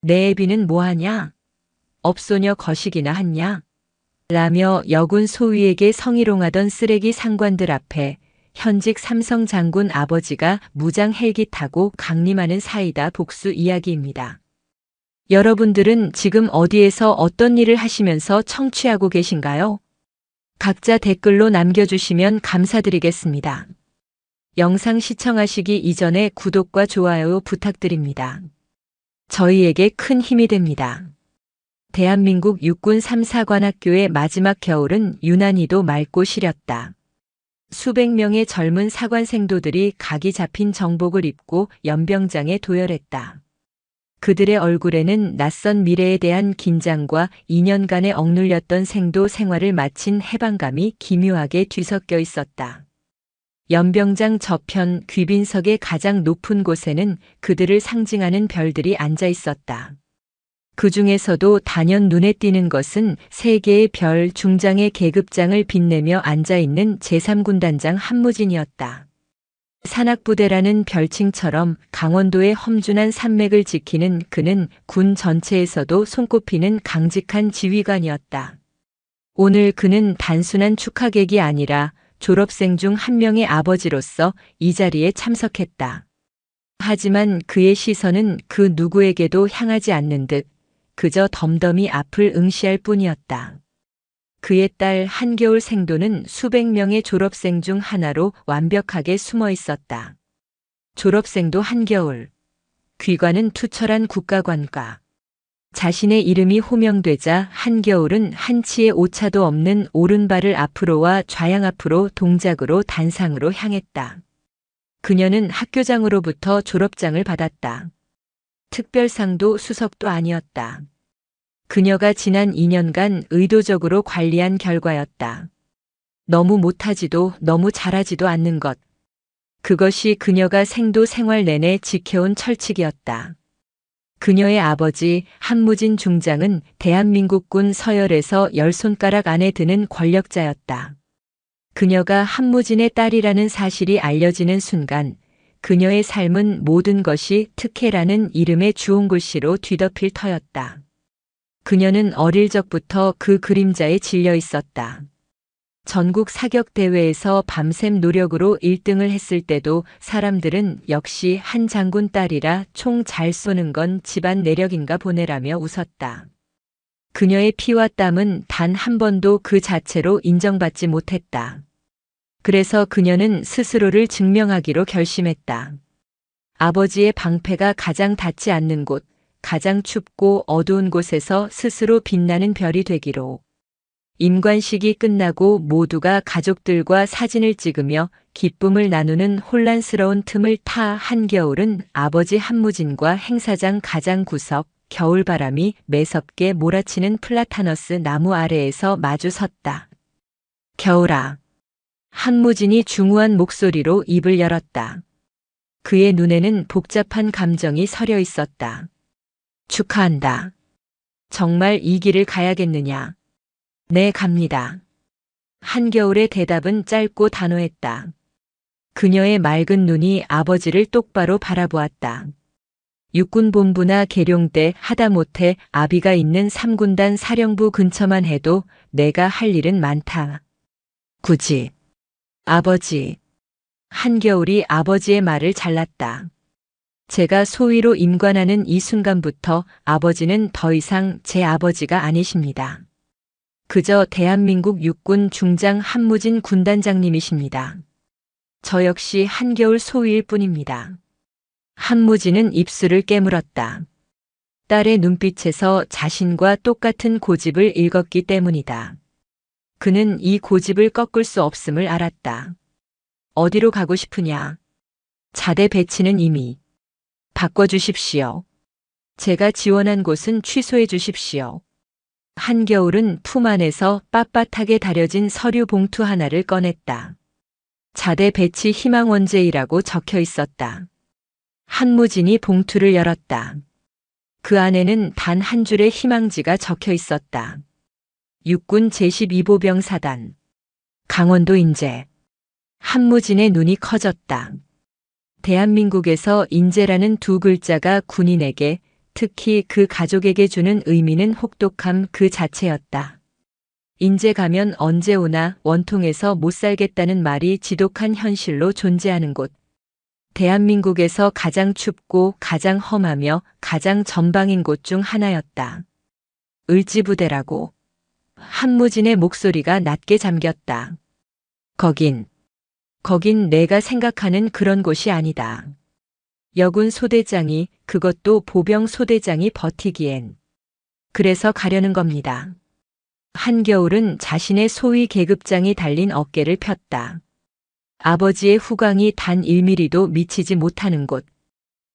내 애비는 뭐하냐? 업소녀 거식이나 했냐? 라며 여군 소위에게 성희롱하던 쓰레기 상관들 앞에 현직 삼성 장군 아버지가 무장 헬기 타고 강림하는 사이다 복수 이야기입니다. 여러분들은 지금 어디에서 어떤 일을 하시면서 청취하고 계신가요? 각자 댓글로 남겨주시면 감사드리겠습니다. 영상 시청하시기 이전에 구독과 좋아요 부탁드립니다. 저희에게 큰 힘이 됩니다. 대한민국 육군 3사관학교의 마지막 겨울은 유난히도 맑고 시렸다. 수백 명의 젊은 사관생도들이 각이 잡힌 정복을 입고 연병장에 도열했다. 그들의 얼굴에는 낯선 미래에 대한 긴장과 2년간의 억눌렸던 생도 생활을 마친 해방감이 기묘하게 뒤섞여 있었다. 연병장 저편 귀빈석의 가장 높은 곳에는 그들을 상징하는 별들이 앉아 있었다. 그 중에서도 단연 눈에 띄는 것은 세 개의 별 중장의 계급장을 빛내며 앉아있는 제3군단장 한무진이었다. 산악부대라는 별칭처럼 강원도의 험준한 산맥을 지키는 그는 군 전체에서도 손꼽히는 강직한 지휘관이었다. 오늘 그는 단순한 축하객이 아니라 졸업생 중 한 명의 아버지로서 이 자리에 참석했다. 하지만 그의 시선은 그 누구에게도 향하지 않는 듯 그저 덤덤히 앞을 응시할 뿐이었다. 그의 딸 한겨울 생도는 수백 명의 졸업생 중 하나로 완벽하게 숨어 있었다. 졸업생도 한겨울. 귀관은 투철한 국가관과. 자신의 이름이 호명되자 한겨울은 한치의 오차도 없는 오른발을 앞으로와 좌양 앞으로 동작으로 단상으로 향했다. 그녀는 학교장으로부터 졸업장을 받았다. 특별상도 수석도 아니었다. 그녀가 지난 2년간 의도적으로 관리한 결과였다. 너무 못하지도 너무 잘하지도 않는 것. 그것이 그녀가 생도 생활 내내 지켜온 철칙이었다. 그녀의 아버지 한무진 중장은 대한민국군 서열에서 10손가락 안에 드는 권력자였다. 그녀가 한무진의 딸이라는 사실이 알려지는 순간 그녀의 삶은 모든 것이 특혜라는 이름의 주홍글씨로 뒤덮일 터였다. 그녀는 어릴 적부터 그 그림자에 질려 있었다. 전국 사격대회에서 밤샘 노력으로 1등을 했을 때도 사람들은 역시 한 장군 딸이라 총 잘 쏘는 건 집안 내력인가 보네라며 웃었다. 그녀의 피와 땀은 단 한 번도 그 자체로 인정받지 못했다. 그래서 그녀는 스스로를 증명하기로 결심했다. 아버지의 방패가 가장 닿지 않는 곳, 가장 춥고 어두운 곳에서 스스로 빛나는 별이 되기로. 임관식이 끝나고 모두가 가족들과 사진을 찍으며 기쁨을 나누는 혼란스러운 틈을 타 한겨울은 아버지 한무진과 행사장 가장 구석, 겨울바람이 매섭게 몰아치는 플라타너스 나무 아래에서 마주 섰다. 겨울아. 한무진이 중후한 목소리로 입을 열었다. 그의 눈에는 복잡한 감정이 서려 있었다. 축하한다. 정말 이 길을 가야겠느냐? 네, 갑니다. 한겨울의 대답은 짧고 단호했다. 그녀의 맑은 눈이 아버지를 똑바로 바라보았다. 육군본부나 계룡대 하다못해 아비가 있는 3군단 사령부 근처만 해도 내가 할 일은 많다. 굳이. 아버지. 한겨울이 아버지의 말을 잘랐다. 제가 소위로 임관하는 이 순간부터 아버지는 더 이상 제 아버지가 아니십니다. 그저 대한민국 육군 중장 한무진 군단장님이십니다. 저 역시 한겨울 소위일 뿐입니다. 한무진은 입술을 깨물었다. 딸의 눈빛에서 자신과 똑같은 고집을 읽었기 때문이다. 그는 이 고집을 꺾을 수 없음을 알았다. 어디로 가고 싶으냐? 자대 배치는 이미. 바꿔주십시오. 제가 지원한 곳은 취소해 주십시오. 한겨울은 품 안에서 빳빳하게 다려진 서류 봉투 하나를 꺼냈다. 자대 배치 희망원제이라고 적혀 있었다. 한무진이 봉투를 열었다. 그 안에는 단 한 줄의 희망지가 적혀 있었다. 육군 제12보병 사단. 강원도 인제. 한무진의 눈이 커졌다. 대한민국에서 인재라는 두 글자가 군인에게 특히 그 가족에게 주는 의미는 혹독함 그 자체였다. 인제 가면 언제 오나 원통에서 못 살겠다는 말이 지독한 현실로 존재하는 곳. 대한민국에서 가장 춥고 가장 험하며 가장 전방인 곳 중 하나였다. 을지부대라고. 한무진의 목소리가 낮게 잠겼다. 거긴 내가 생각하는 그런 곳이 아니다. 여군 소대장이, 그것도 보병 소대장이 버티기엔. 그래서 가려는 겁니다. 한겨울은 자신의 소위 계급장이 달린 어깨를 폈다. 아버지의 후광이 단 1mm도 미치지 못하는 곳.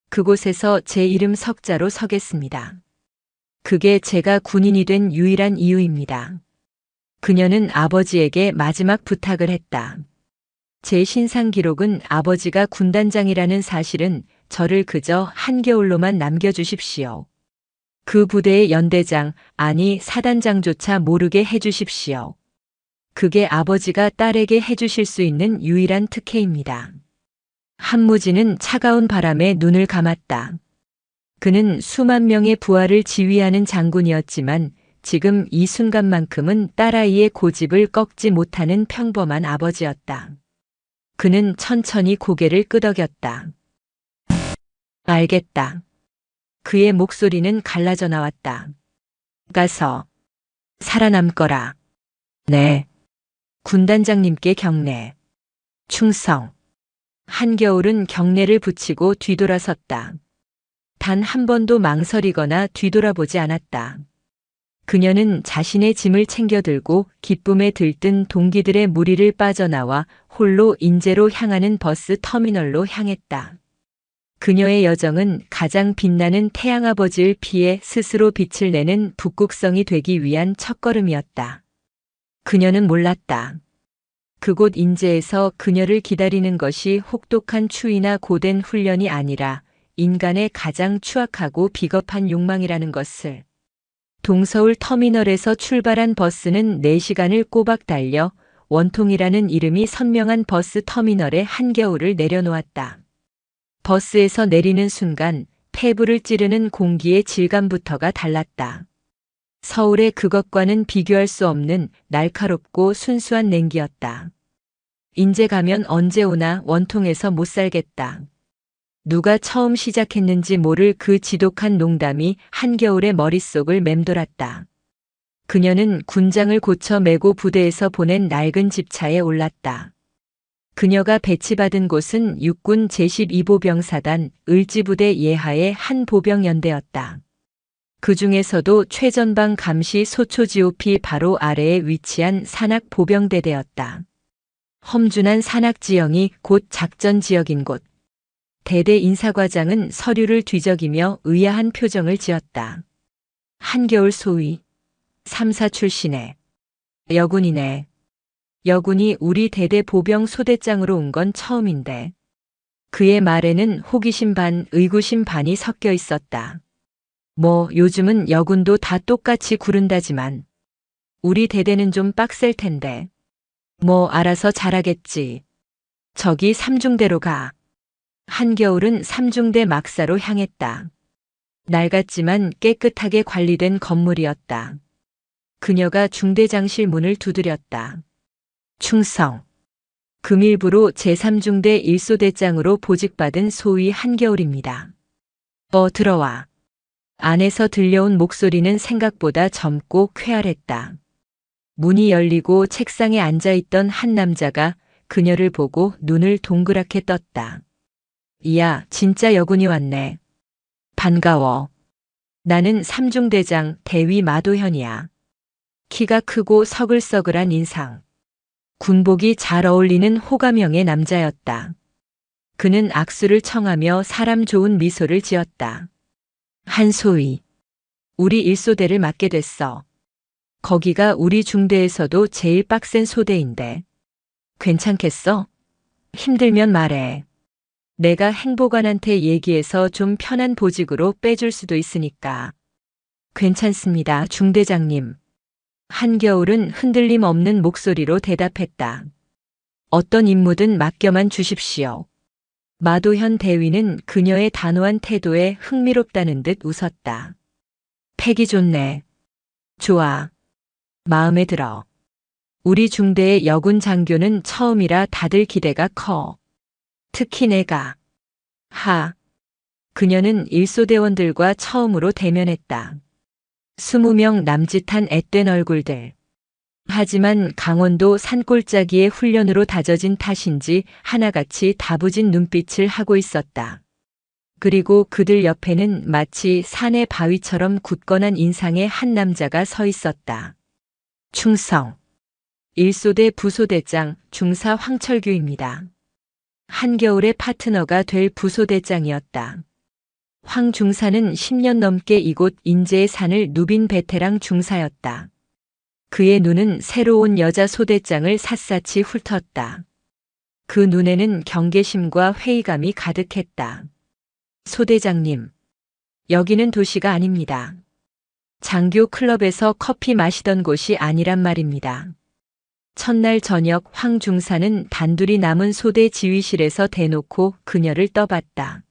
그곳에서 제 이름 석자로 서겠습니다. 그게 제가 군인이 된 유일한 이유입니다. 그녀는 아버지에게 마지막 부탁을 했다. 제 신상 기록은 아버지가 군단장이라는 사실은 저를 그저 한겨울로만 남겨주십시오. 그 부대의 연대장, 아니 사단장조차 모르게 해주십시오. 그게 아버지가 딸에게 해주실 수 있는 유일한 특혜입니다. 한무진은 차가운 바람에 눈을 감았다. 그는 수만 명의 부하를 지휘하는 장군이었지만 지금 이 순간만큼은 딸아이의 고집을 꺾지 못하는 평범한 아버지였다. 그는 천천히 고개를 끄덕였다. 알겠다. 그의 목소리는 갈라져 나왔다. 가서 살아남거라. 네. 군단장님께 경례. 충성. 한겨울은 경례를 붙이고 뒤돌아섰다. 단 한 번도 망설이거나 뒤돌아보지 않았다. 그녀는 자신의 짐을 챙겨 들고 기쁨에 들뜬 동기들의 무리를 빠져나와 홀로 인제로 향하는 버스 터미널로 향했다. 그녀의 여정은 가장 빛나는 태양아버지를 피해 스스로 빛을 내는 북극성이 되기 위한 첫걸음이었다. 그녀는 몰랐다. 그곳 인제에서 그녀를 기다리는 것이 혹독한 추위나 고된 훈련이 아니라 인간의 가장 추악하고 비겁한 욕망이라는 것을. 동서울 터미널에서 출발한 버스는 4시간을 꼬박 달려 원통이라는 이름이 선명한 버스 터미널에 한겨울을 내려놓았다. 버스에서 내리는 순간 폐부를 찌르는 공기의 질감부터가 달랐다. 서울의 그것과는 비교할 수 없는 날카롭고 순수한 냉기였다. 인제 가면 언제 오나 원통에서 못 살겠다. 누가 처음 시작했는지 모를 그 지독한 농담이 한겨울의 머릿속을 맴돌았다. 그녀는 군장을 고쳐 메고 부대에서 보낸 낡은 집차에 올랐다. 그녀가 배치받은 곳은 육군 제12보병사단 을지부대 예하의 한 보병연대였다. 그 중에서도 최전방 감시 소초지오피 바로 아래에 위치한 산악보병대대였다. 험준한 산악지형이 곧 작전지역인 곳. 대대 인사과장은 서류를 뒤적이며 의아한 표정을 지었다. 한겨울 소위. 3사 출신의 여군이네. 여군이 우리 대대 보병 소대장으로 온 건 처음인데. 그의 말에는 호기심 반, 의구심 반이 섞여 있었다. 뭐 요즘은 여군도 다 똑같이 구른다지만 우리 대대는 좀 빡셀 텐데. 뭐 알아서 잘하겠지. 저기 삼중대로 가. 한겨울은 삼중대 막사로 향했다. 낡았지만 깨끗하게 관리된 건물이었다. 그녀가 중대장실 문을 두드렸다. 충성. 금일부로 제3중대 1소대장으로 보직받은 소위 한겨울입니다. 들어와. 안에서 들려온 목소리는 생각보다 젊고 쾌활했다. 문이 열리고 책상에 앉아있던 한 남자가 그녀를 보고 눈을 동그랗게 떴다. 이야, 진짜 여군이 왔네. 반가워. 나는 삼중대장 대위 마도현이야. 키가 크고 서글서글한 인상. 군복이 잘 어울리는 호감형의 남자였다. 그는 악수를 청하며 사람 좋은 미소를 지었다. 한소희. 우리 일소대를 맡게 됐어. 거기가 우리 중대에서도 제일 빡센 소대인데. 괜찮겠어? 힘들면 말해. 내가 행보관한테 얘기해서 좀 편한 보직으로 빼줄 수도 있으니까. 괜찮습니다, 중대장님. 한겨울은 흔들림 없는 목소리로 대답했다. 어떤 임무든 맡겨만 주십시오. 마도현 대위는 그녀의 단호한 태도에 흥미롭다는 듯 웃었다. 패기 좋네. 좋아. 마음에 들어. 우리 중대의 여군 장교는 처음이라 다들 기대가 커. 특히 내가. 그녀는 일소대원들과 처음으로 대면했다. 20명 남짓한 앳된 얼굴들. 하지만 강원도 산골짜기의 훈련으로 다져진 탓인지 하나같이 다부진 눈빛을 하고 있었다. 그리고 그들 옆에는 마치 산의 바위처럼 굳건한 인상의 한 남자가 서 있었다. 충성. 일소대 부소대장 중사 황철규입니다. 한겨울의 파트너가 될 부소대장이었다. 황 중사는 10년 넘게 이곳 인제의 산을 누빈 베테랑 중사였다. 그의 눈은 새로운 여자 소대장을 샅샅이 훑었다. 그 눈에는 경계심과 회의감이 가득했다. 소대장님, 여기는 도시가 아닙니다. 장교 클럽에서 커피 마시던 곳이 아니란 말입니다. 첫날 저녁 황 중사는 단둘이 남은 소대 지휘실에서 대놓고 그녀를 떠봤다.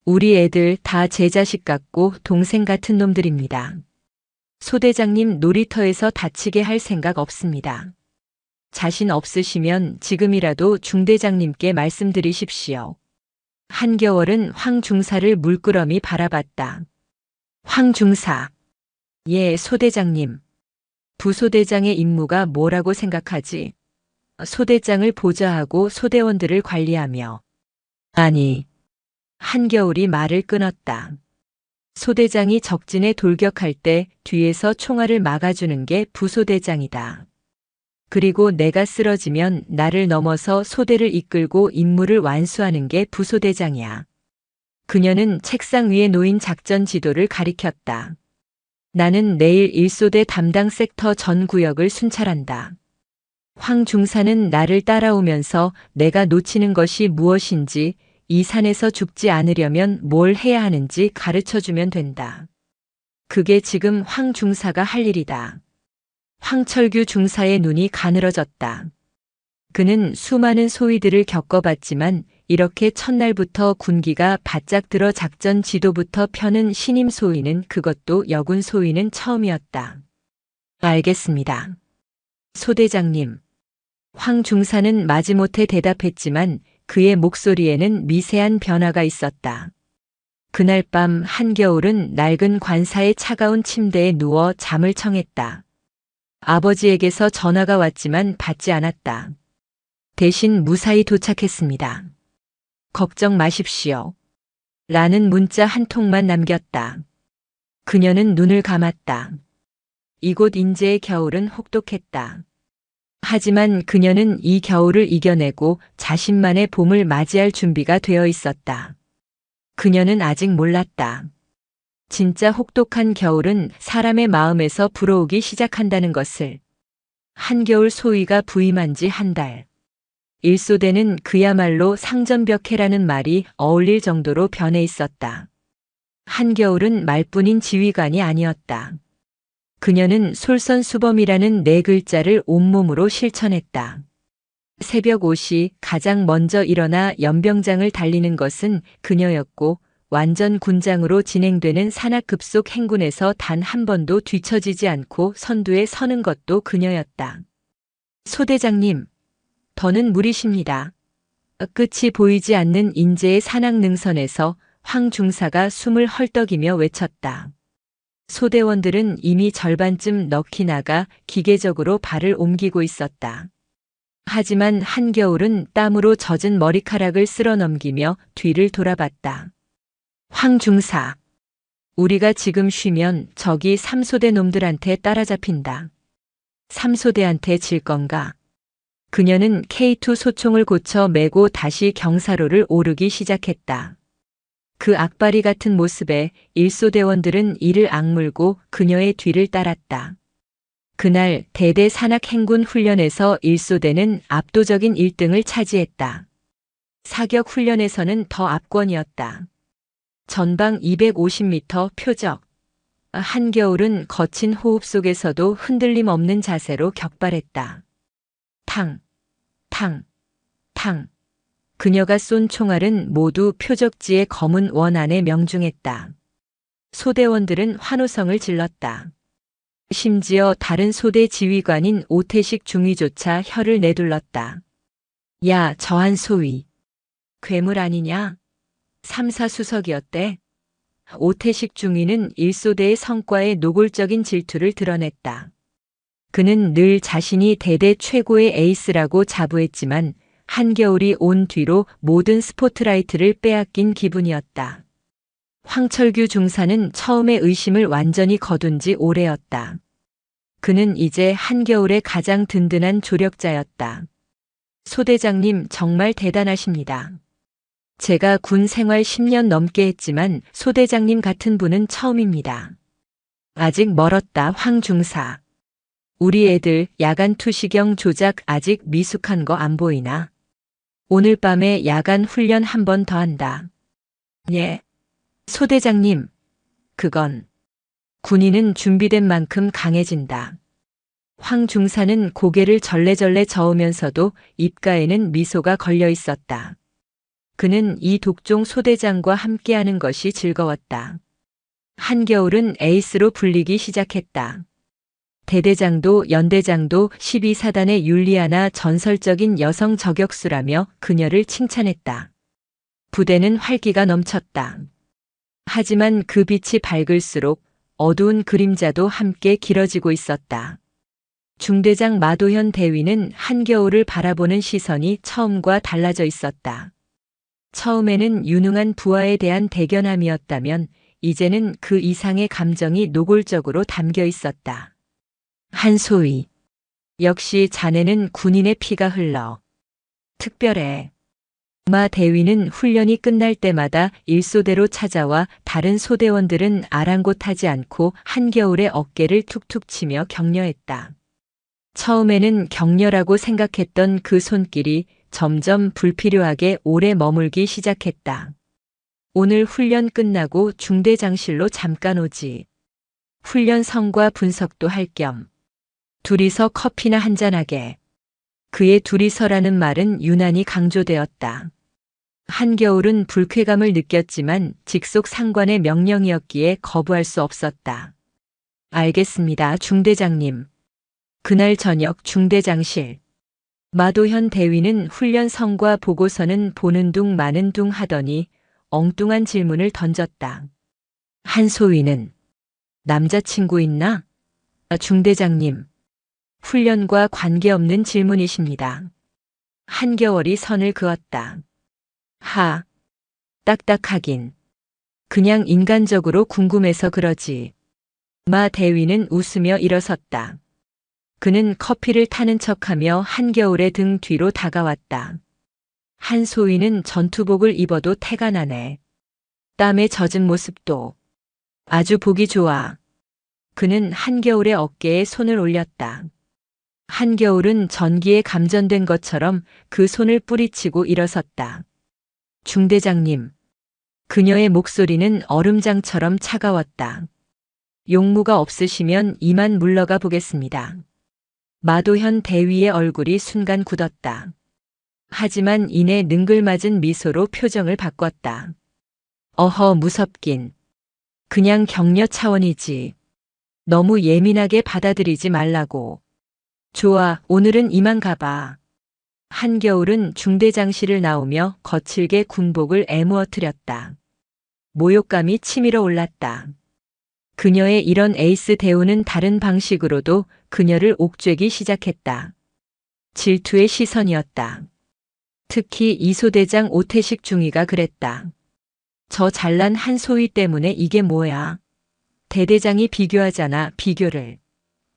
우리 애들 다 제 자식 같고 동생 같은 놈들입니다. 소대장님 놀이터에서 다치게 할 생각 없습니다. 자신 없으시면 지금이라도 중대장님께 말씀드리십시오. 한겨울은 황 중사를 물끄러미 바라봤다. 황 중사. 예, 소대장님. 부소대장의 임무가 뭐라고 생각하지? 소대장을 보좌하고 소대원들을 관리하며. 아니. 한겨울이 말을 끊었다. 소대장이 적진에 돌격할 때 뒤에서 총알을 막아주는 게 부소대장이다. 그리고 내가 쓰러지면 나를 넘어서 소대를 이끌고 임무를 완수하는 게 부소대장이야. 그녀는 책상 위에 놓인 작전 지도를 가리켰다. 나는 내일 1소대 담당 섹터 전 구역을 순찰한다. 황 중사는 나를 따라오면서 내가 놓치는 것이 무엇인지, 이 산에서 죽지 않으려면 뭘 해야 하는지 가르쳐주면 된다. 그게 지금 황 중사가 할 일이다. 황철규 중사의 눈이 가늘어졌다. 그는 수많은 소위들을 겪어봤지만 이렇게 첫날부터 군기가 바짝 들어 작전 지도부터 펴는 신임 소위는, 그것도 여군 소위는 처음이었다. 알겠습니다. 소대장님. 황 중사는 마지못해 대답했지만 그의 목소리에는 미세한 변화가 있었다. 그날 밤 한겨울은 낡은 관사의 차가운 침대에 누워 잠을 청했다. 아버지에게서 전화가 왔지만 받지 않았다. 대신 무사히 도착했습니다. 걱정 마십시오. 라는 문자 한 통만 남겼다. 그녀는 눈을 감았다. 이곳 인제의 겨울은 혹독했다. 하지만 그녀는 이 겨울을 이겨내고 자신만의 봄을 맞이할 준비가 되어 있었다. 그녀는 아직 몰랐다. 진짜 혹독한 겨울은 사람의 마음에서 불어오기 시작한다는 것을. 한겨울 소위가 부임한 지 한 달. 일소대는 그야말로 상전벽해라는 말이 어울릴 정도로 변해 있었다. 한겨울은 말뿐인 지휘관이 아니었다. 그녀는 솔선수범이라는 네 글자를 온몸으로 실천했다. 새벽 5시 가장 먼저 일어나 연병장을 달리는 것은 그녀였고, 완전 군장으로 진행되는 산악급속 행군에서 단 한 번도 뒤처지지 않고 선두에 서는 것도 그녀였다. 소대장님, 더는 무리십니다. 끝이 보이지 않는 인제의 산악능선에서 황 중사가 숨을 헐떡이며 외쳤다. 소대원들은 이미 절반쯤 넋이 나가 기계적으로 발을 옮기고 있었다. 하지만 한겨울은 땀으로 젖은 머리카락을 쓸어 넘기며 뒤를 돌아봤다. 황 중사, 우리가 지금 쉬면 저기 3소대 놈들한테 따라잡힌다. 3소대한테 질 건가? 그녀는 K2 소총을 고쳐 메고 다시 경사로를 오르기 시작했다. 그 악바리 같은 모습에 일소대원들은 이를 악물고 그녀의 뒤를 따랐다. 그날 대대 산악 행군 훈련에서 일소대는 압도적인 1등을 차지했다. 사격 훈련에서는 더 압권이었다. 전방 250m 표적. 한겨울은 거친 호흡 속에서도 흔들림 없는 자세로 격발했다. 탕, 탕, 탕, 그녀가 쏜 총알은 모두 표적지의 검은 원 안에 명중했다. 소대원들은 환호성을 질렀다. 심지어 다른 소대 지휘관인 오태식 중위조차 혀를 내둘렀다. 야, 저 한소위. 괴물 아니냐? 3사 수석이었대. 오태식 중위는 일소대의 성과에 노골적인 질투를 드러냈다. 그는 늘 자신이 대대 최고의 에이스라고 자부했지만 한겨울이 온 뒤로 모든 스포트라이트를 빼앗긴 기분이었다. 황철규 중사는 처음에 의심을 완전히 거둔 지 오래였다. 그는 이제 한겨울의 가장 든든한 조력자였다. 소대장님 정말 대단하십니다. 제가 군 생활 10년 넘게 했지만 소대장님 같은 분은 처음입니다. 아직 멀었다, 황 중사. 우리 애들 야간 투시경 조작 아직 미숙한 거 안 보이나? 오늘 밤에 야간 훈련 한 번 더 한다. 예. 소대장님, 그건 군인은 준비된 만큼 강해진다. 황 중사는 고개를 절레절레 저으면서도 입가에는 미소가 걸려 있었다. 그는 이 독종 소대장과 함께하는 것이 즐거웠다. 한겨울은 에이스로 불리기 시작했다. 대대장도 연대장도 12사단의 율리아나 전설적인 여성 저격수라며 그녀를 칭찬했다. 부대는 활기가 넘쳤다. 하지만 그 빛이 밝을수록 어두운 그림자도 함께 길어지고 있었다. 중대장 마도현 대위는 한겨울을 바라보는 시선이 처음과 달라져 있었다. 처음에는 유능한 부하에 대한 대견함이었다면 이제는 그 이상의 감정이 노골적으로 담겨 있었다. 한소희, 역시 자네는 군인의 피가 흘러. 특별해. 마 대위는 훈련이 끝날 때마다 일소대로 찾아와 다른 소대원들은 아랑곳하지 않고 한겨울의 어깨를 툭툭 치며 격려했다. 처음에는 격려라고 생각했던 그 손길이 점점 불필요하게 오래 머물기 시작했다. 오늘 훈련 끝나고 중대장실로 잠깐 오지. 훈련 성과 분석도 할 겸 둘이서 커피나 한잔하게. 그의 둘이서라는 말은 유난히 강조되었다. 한겨울은 불쾌감을 느꼈지만 직속 상관의 명령이었기에 거부할 수 없었다. 알겠습니다, 중대장님. 그날 저녁 중대장실. 마도현 대위는 훈련 성과 보고서는 보는 둥 마는 둥 하더니 엉뚱한 질문을 던졌다. 한소위는 남자친구 있나? 중대장님. 훈련과 관계없는 질문이십니다. 한겨울이 선을 그었다. 하, 딱딱하긴. 그냥 인간적으로 궁금해서 그러지. 마 대위는 웃으며 일어섰다. 그는 커피를 타는 척하며 한겨울의 등 뒤로 다가왔다. 한소희는 전투복을 입어도 태가 나네. 땀에 젖은 모습도 아주 보기 좋아. 그는 한겨울의 어깨에 손을 올렸다. 한겨울은 전기에 감전된 것처럼 그 손을 뿌리치고 일어섰다. 중대장님. 그녀의 목소리는 얼음장처럼 차가웠다. 용무가 없으시면 이만 물러가 보겠습니다. 마도현 대위의 얼굴이 순간 굳었다. 하지만 이내 능글맞은 미소로 표정을 바꿨다. 어허, 무섭긴. 그냥 격려 차원이지. 너무 예민하게 받아들이지 말라고. 좋아, 오늘은 이만 가봐. 한겨울은 중대장실을 나오며 거칠게 군복을 애무어뜨렸다. 모욕감이 치밀어 올랐다. 그녀의 이런 에이스 대우는 다른 방식으로도 그녀를 옥죄기 시작했다. 질투의 시선이었다. 특히 이소대장 오태식 중위가 그랬다. 저 잘난 한소희 때문에 이게 뭐야? 대대장이 비교하잖아, 비교를.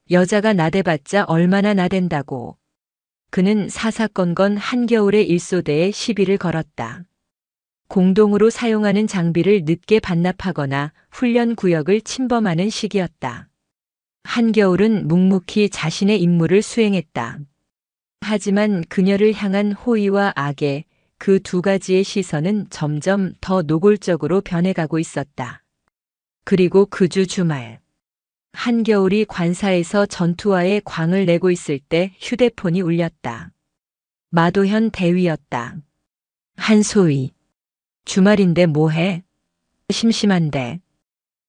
여자가 나대봤자 얼마나 나댄다고. 그는 사사건건 한겨울의 일소대에 시비를 걸었다. 공동으로 사용하는 장비를 늦게 반납하거나 훈련 구역을 침범하는 시기였다. 한겨울은 묵묵히 자신의 임무를 수행했다. 하지만 그녀를 향한 호의와 악의 그 두 가지의 시선은 점점 더 노골적으로 변해가고 있었다. 그리고 그 주 주말. 한겨울이 관사에서 전투화에 광을 내고 있을 때 휴대폰이 울렸다. 마도현 대위였다. 한소희. 주말인데 뭐해? 심심한데.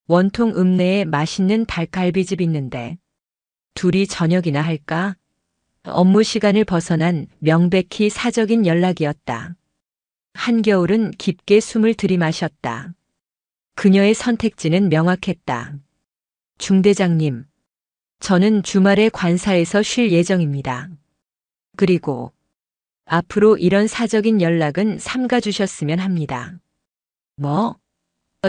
원통 읍내에 맛있는 닭갈비집 있는데. 둘이 저녁이나 할까? 업무 시간을 벗어난 명백히 사적인 연락이었다. 한겨울은 깊게 숨을 들이마셨다. 그녀의 선택지는 명확했다. 중대장님, 저는 주말에 관사에서 쉴 예정입니다. 그리고 앞으로 이런 사적인 연락은 삼가주셨으면 합니다. 뭐?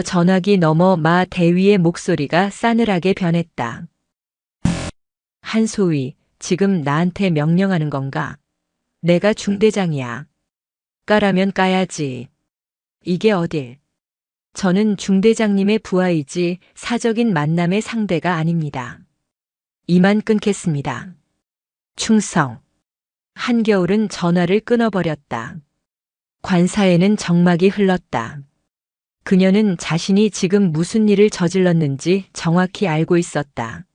전화기 너머 마 대위의 목소리가 싸늘하게 변했다. 한소희, 지금 나한테 명령하는 건가? 내가 중대장이야. 까라면 까야지. 이게 어딜? 저는 중대장님의 부하이지 사적인 만남의 상대가 아닙니다. 이만 끊겠습니다. 충성. 한겨울은 전화를 끊어버렸다. 관사에는 정막이 흘렀다. 그녀는 자신이 지금 무슨 일을 저질렀는지 정확히 알고 있었다.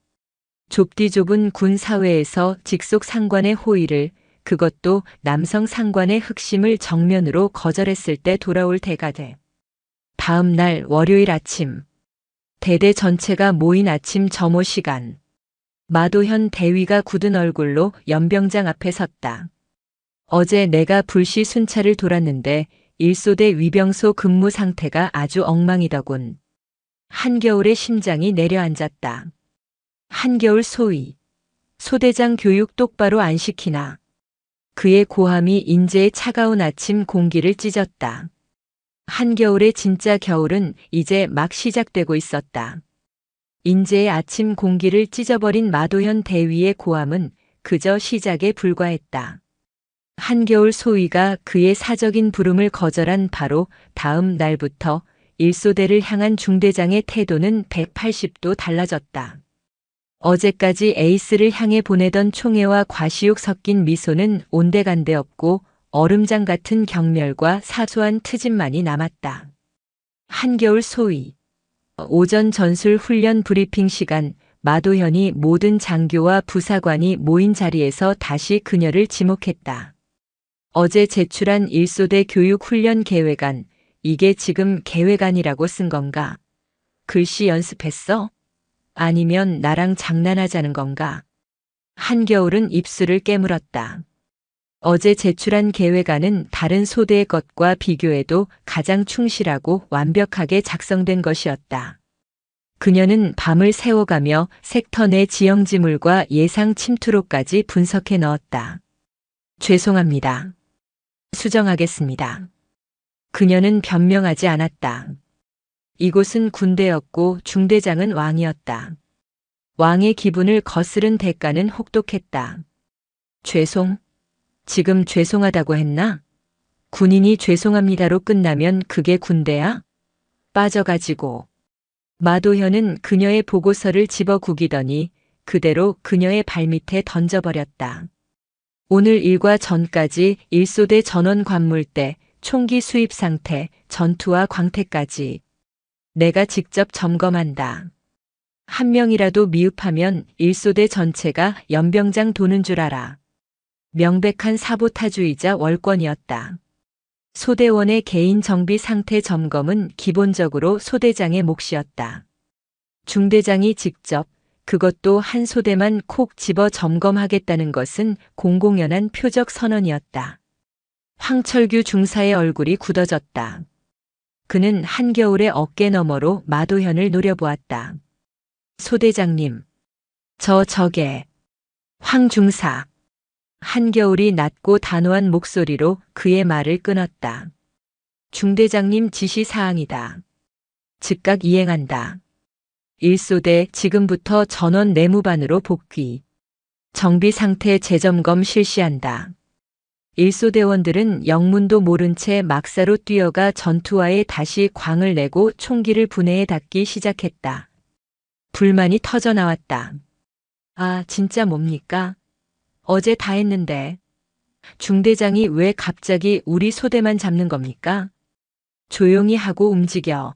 좁디 좁은 군 사회에서 직속 상관의 호의를, 그것도 남성 상관의 흑심을 정면으로 거절했을 때 돌아올 때가 돼. 다음 날 월요일 아침. 대대 전체가 모인 아침 점호 시간. 마도현 대위가 굳은 얼굴로 연병장 앞에 섰다. 어제 내가 불시 순찰을 돌았는데 일소대 위병소 근무 상태가 아주 엉망이더군. 한겨울의 심장이 내려앉았다. 한겨울 소위. 소대장 교육 똑바로 안 시키나. 그의 고함이 인재의 차가운 아침 공기를 찢었다. 한겨울의 진짜 겨울은 이제 막 시작되고 있었다. 인재의 아침 공기를 찢어버린 마도현 대위의 고함은 그저 시작에 불과했다. 한겨울 소위가 그의 사적인 부름을 거절한 바로 다음 날부터 일소대를 향한 중대장의 태도는 180도 달라졌다. 어제까지 에이스를 향해 보내던 총애와 과시욕 섞인 미소는 온데간데 없고 얼음장 같은 경멸과 사소한 트집만이 남았다. 한겨울 소위. 오전 전술 훈련 브리핑 시간, 마도현이 모든 장교와 부사관이 모인 자리에서 다시 그녀를 지목했다. 어제 제출한 일소대 교육 훈련 계획안, 이게 지금 계획안이라고 쓴 건가? 글씨 연습했어? 아니면 나랑 장난하자는 건가? 한겨울은 입술을 깨물었다. 어제 제출한 계획안은 다른 소대의 것과 비교해도 가장 충실하고 완벽하게 작성된 것이었다. 그녀는 밤을 새워가며 섹터 내 지형지물과 예상 침투로까지 분석해 넣었다. 죄송합니다. 수정하겠습니다. 그녀는 변명하지 않았다. 이곳은 군대였고 중대장은 왕이었다. 왕의 기분을 거스른 대가는 혹독했다. 죄송? 지금 죄송하다고 했나? 군인이 죄송합니다로 끝나면 그게 군대야? 빠져가지고. 마도현은 그녀의 보고서를 집어 구기더니 그대로 그녀의 발밑에 던져버렸다. 오늘 일과 전까지 일소대 전원 관물대, 총기 수입 상태, 전투와 광태까지 내가 직접 점검한다. 한 명이라도 미흡하면 일소대 전체가 연병장 도는 줄 알아. 명백한 사보타주의자 월권이었다. 소대원의 개인 정비 상태 점검은 기본적으로 소대장의 몫이었다. 중대장이 직접, 그것도 한 소대만 콕 집어 점검하겠다는 것은 공공연한 표적 선언이었다. 황철규 중사의 얼굴이 굳어졌다. 그는 한겨울의 어깨 너머로 마도현을 노려보았다. 소대장님, 저게, 황 중사. 한겨울이 낮고 단호한 목소리로 그의 말을 끊었다. 중대장님 지시사항이다. 즉각 이행한다. 일소대 지금부터 전원 내무반으로 복귀. 정비 상태 재점검 실시한다. 일소대원들은 영문도 모른 채 막사로 뛰어가 전투화에 다시 광을 내고 총기를 분해해 닫기 시작했다. 불만이 터져 나왔다. 아, 진짜 뭡니까? 어제 다 했는데. 중대장이 왜 갑자기 우리 소대만 잡는 겁니까? 조용히 하고 움직여.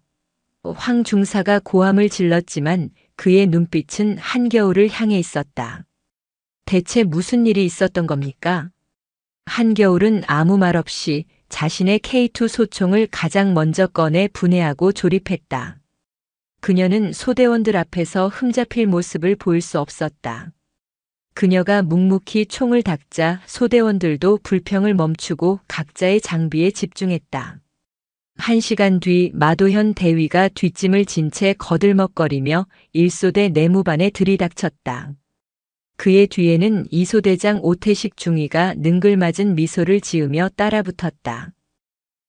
황 중사가 고함을 질렀지만 그의 눈빛은 한겨울을 향해 있었다. 대체 무슨 일이 있었던 겁니까? 한겨울은 아무 말 없이 자신의 K2 소총을 가장 먼저 꺼내 분해하고 조립했다. 그녀는 소대원들 앞에서 흠잡힐 모습을 보일 수 없었다. 그녀가 묵묵히 총을 닥자 소대원들도 불평을 멈추고 각자의 장비에 집중했다. 1시간 뒤 마도현 대위가 뒷짐을 진 채 거들먹거리며 1소대 내무반에 들이닥쳤다. 그의 뒤에는 2소대장 오태식 중위가 능글맞은 미소를 지으며 따라붙었다.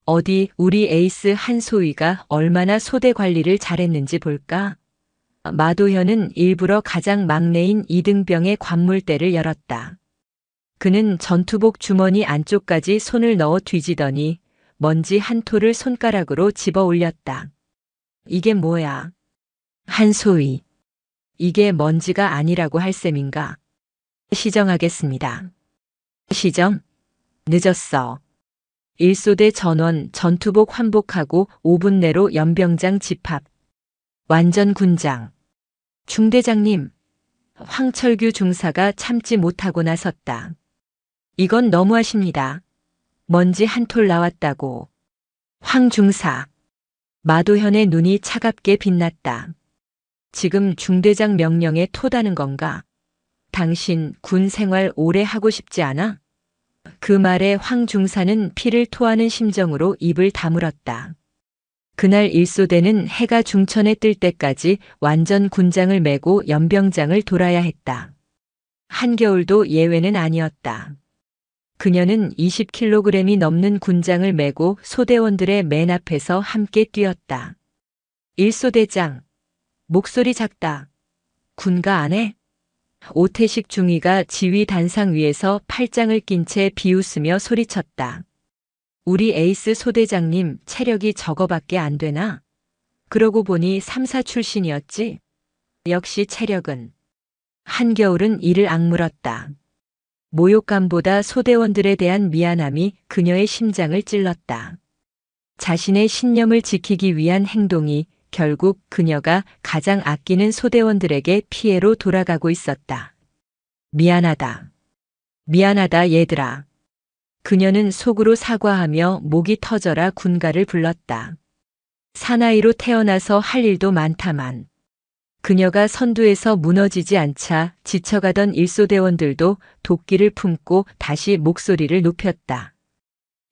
어디 우리 에이스 한소희가 얼마나 소대 관리를 잘했는지 볼까? 마도현은 일부러 가장 막내인 이등병의 관물대를 열었다. 그는 전투복 주머니 안쪽까지 손을 넣어 뒤지더니 먼지 한 톨을 손가락으로 집어 올렸다. 이게 뭐야? 한소희. 이게 먼지가 아니라고 할 셈인가? 시정하겠습니다. 시정? 늦었어. 1소대 전원 전투복 환복하고 5분 내로 연병장 집합. 완전 군장. 중대장님. 황철규 중사가 참지 못하고 나섰다. 이건 너무하십니다. 먼지 한 톨 나왔다고. 황 중사. 마도현의 눈이 차갑게 빛났다. 지금 중대장 명령에 토다는 건가? 당신 군 생활 오래 하고 싶지 않아? 그 말에 황 중사는 피를 토하는 심정으로 입을 다물었다. 그날 1소대는 해가 중천에 뜰 때까지 완전 군장을 메고 연병장을 돌아야 했다. 한겨울도 예외는 아니었다. 그녀는 20kg이 넘는 군장을 메고 소대원들의 맨 앞에서 함께 뛰었다. 1소대장. 목소리 작다. 군가 안 해? 오태식 중위가 지휘 단상 위에서 팔짱을 낀 채 비웃으며 소리쳤다. 우리 에이스 소대장님 체력이 저거밖에 안 되나? 그러고 보니 3사 출신이었지? 역시 체력은. 한겨울은 이를 악물었다. 모욕감보다 소대원들에 대한 미안함이 그녀의 심장을 찔렀다. 자신의 신념을 지키기 위한 행동이 결국 그녀가 가장 아끼는 소대원들에게 피해로 돌아가고 있었다. 미안하다. 미안하다 얘들아. 그녀는 속으로 사과하며 목이 터져라 군가를 불렀다. 사나이로 태어나서 할 일도 많다만. 그녀가 선두에서 무너지지 않자 지쳐가던 1소대원들도 도끼를 품고 다시 목소리를 높였다.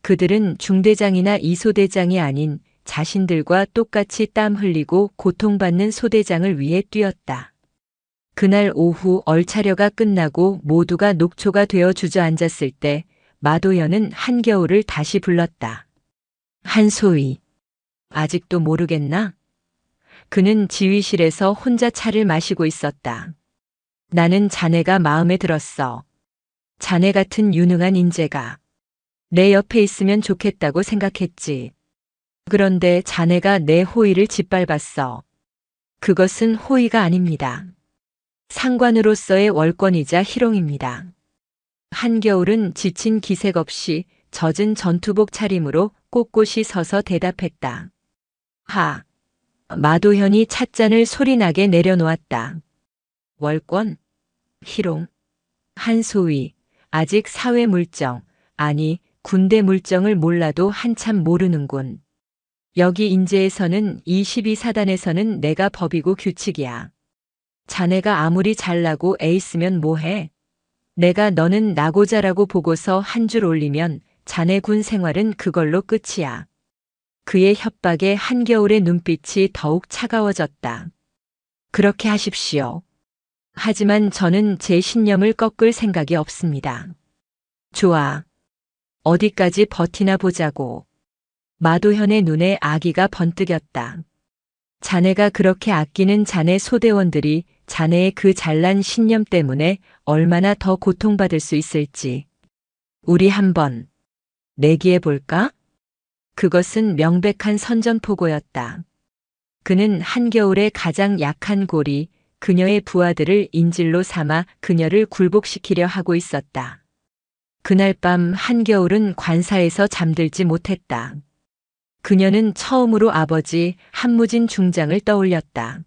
그들은 중대장이나 2소대장이 아닌 자신들과 똑같이 땀 흘리고 고통받는 소대장을 위해 뛰었다. 그날 오후 얼차려가 끝나고 모두가 녹초가 되어 주저앉았을 때 마도현은 한겨울을 다시 불렀다. 한소희. 아직도 모르겠나? 그는 지휘실에서 혼자 차를 마시고 있었다. 나는 자네가 마음에 들었어. 자네 같은 유능한 인재가 내 옆에 있으면 좋겠다고 생각했지. 그런데 자네가 내 호의를 짓밟았어. 그것은 호의가 아닙니다. 상관으로서의 월권이자 희롱입니다. 한겨울은 지친 기색 없이 젖은 전투복 차림으로 꼿꼿이 서서 대답했다. 하. 마도현이 찻잔을 소리나게 내려놓았다. 월권? 희롱? 한소희. 아직 사회 물정, 아니 군대 물정을 몰라도 한참 모르는군. 여기 인제에서는 22사단에서는 내가 법이고 규칙이야. 자네가 아무리 잘나고 에이스면 뭐해? 내가 너는 나고자라고 보고서 한 줄 올리면 자네 군 생활은 그걸로 끝이야. 그의 협박에 한겨울의 눈빛이 더욱 차가워졌다. 그렇게 하십시오. 하지만 저는 제 신념을 꺾을 생각이 없습니다. 좋아. 어디까지 버티나 보자고. 마도현의 눈에 아기가 번뜩였다. 자네가 그렇게 아끼는 자네 소대원들이 자네의 그 잘난 신념 때문에 얼마나 더 고통받을 수 있을지. 우리 한번 내기해 볼까? 그것은 명백한 선전포고였다. 그는 한겨울의 가장 약한 골이 그녀의 부하들을 인질로 삼아 그녀를 굴복시키려 하고 있었다. 그날 밤 한겨울은 관사에서 잠들지 못했다. 그녀는 처음으로 아버지 한무진 중장을 떠올렸다.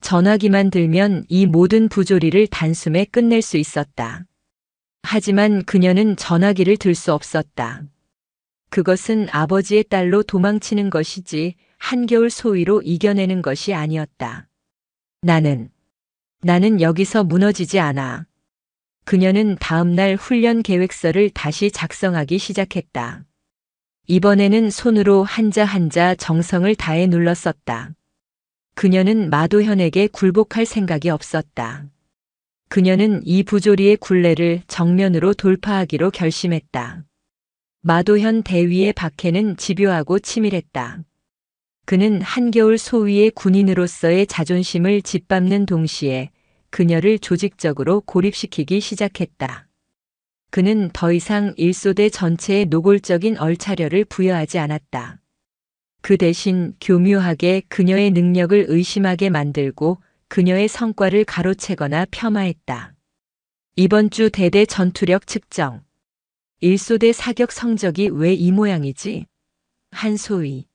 전화기만 들면 이 모든 부조리를 단숨에 끝낼 수 있었다. 하지만 그녀는 전화기를 들 수 없었다. 그것은 아버지의 딸로 도망치는 것이지 한겨울 소위로 이겨내는 것이 아니었다. 나는 여기서 무너지지 않아. 그녀는 다음 날 훈련 계획서를 다시 작성하기 시작했다. 이번에는 손으로 한자 한자 정성을 다해 눌렀었다. 그녀는 마도현에게 굴복할 생각이 없었다. 그녀는 이 부조리의 굴레를 정면으로 돌파하기로 결심했다. 마도현 대위의 박해는 집요하고 치밀했다. 그는 한겨울 소위의 군인으로서의 자존심을 짓밟는 동시에 그녀를 조직적으로 고립시키기 시작했다. 그는 더 이상 일소대 전체에 노골적인 얼차려를 부여하지 않았다. 그 대신 교묘하게 그녀의 능력을 의심하게 만들고 그녀의 성과를 가로채거나 폄하했다. 이번 주 대대 전투력 측정. 일소대 사격 성적이 왜 이 모양이지? 한소희.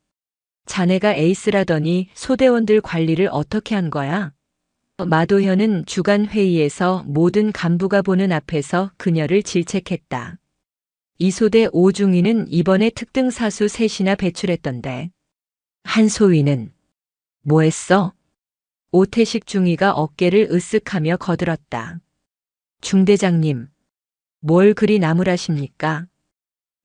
자네가 에이스라더니 소대원들 관리를 어떻게 한 거야? 마도현은 주간 회의에서 모든 간부가 보는 앞에서 그녀를 질책했다. 이 소대 오중위는 이번에 특등사수 셋이나 배출했던데. 한소희는 뭐 했어? 오태식 중위가 어깨를 으쓱하며 거들었다. 중대장님, 뭘 그리 나무라십니까?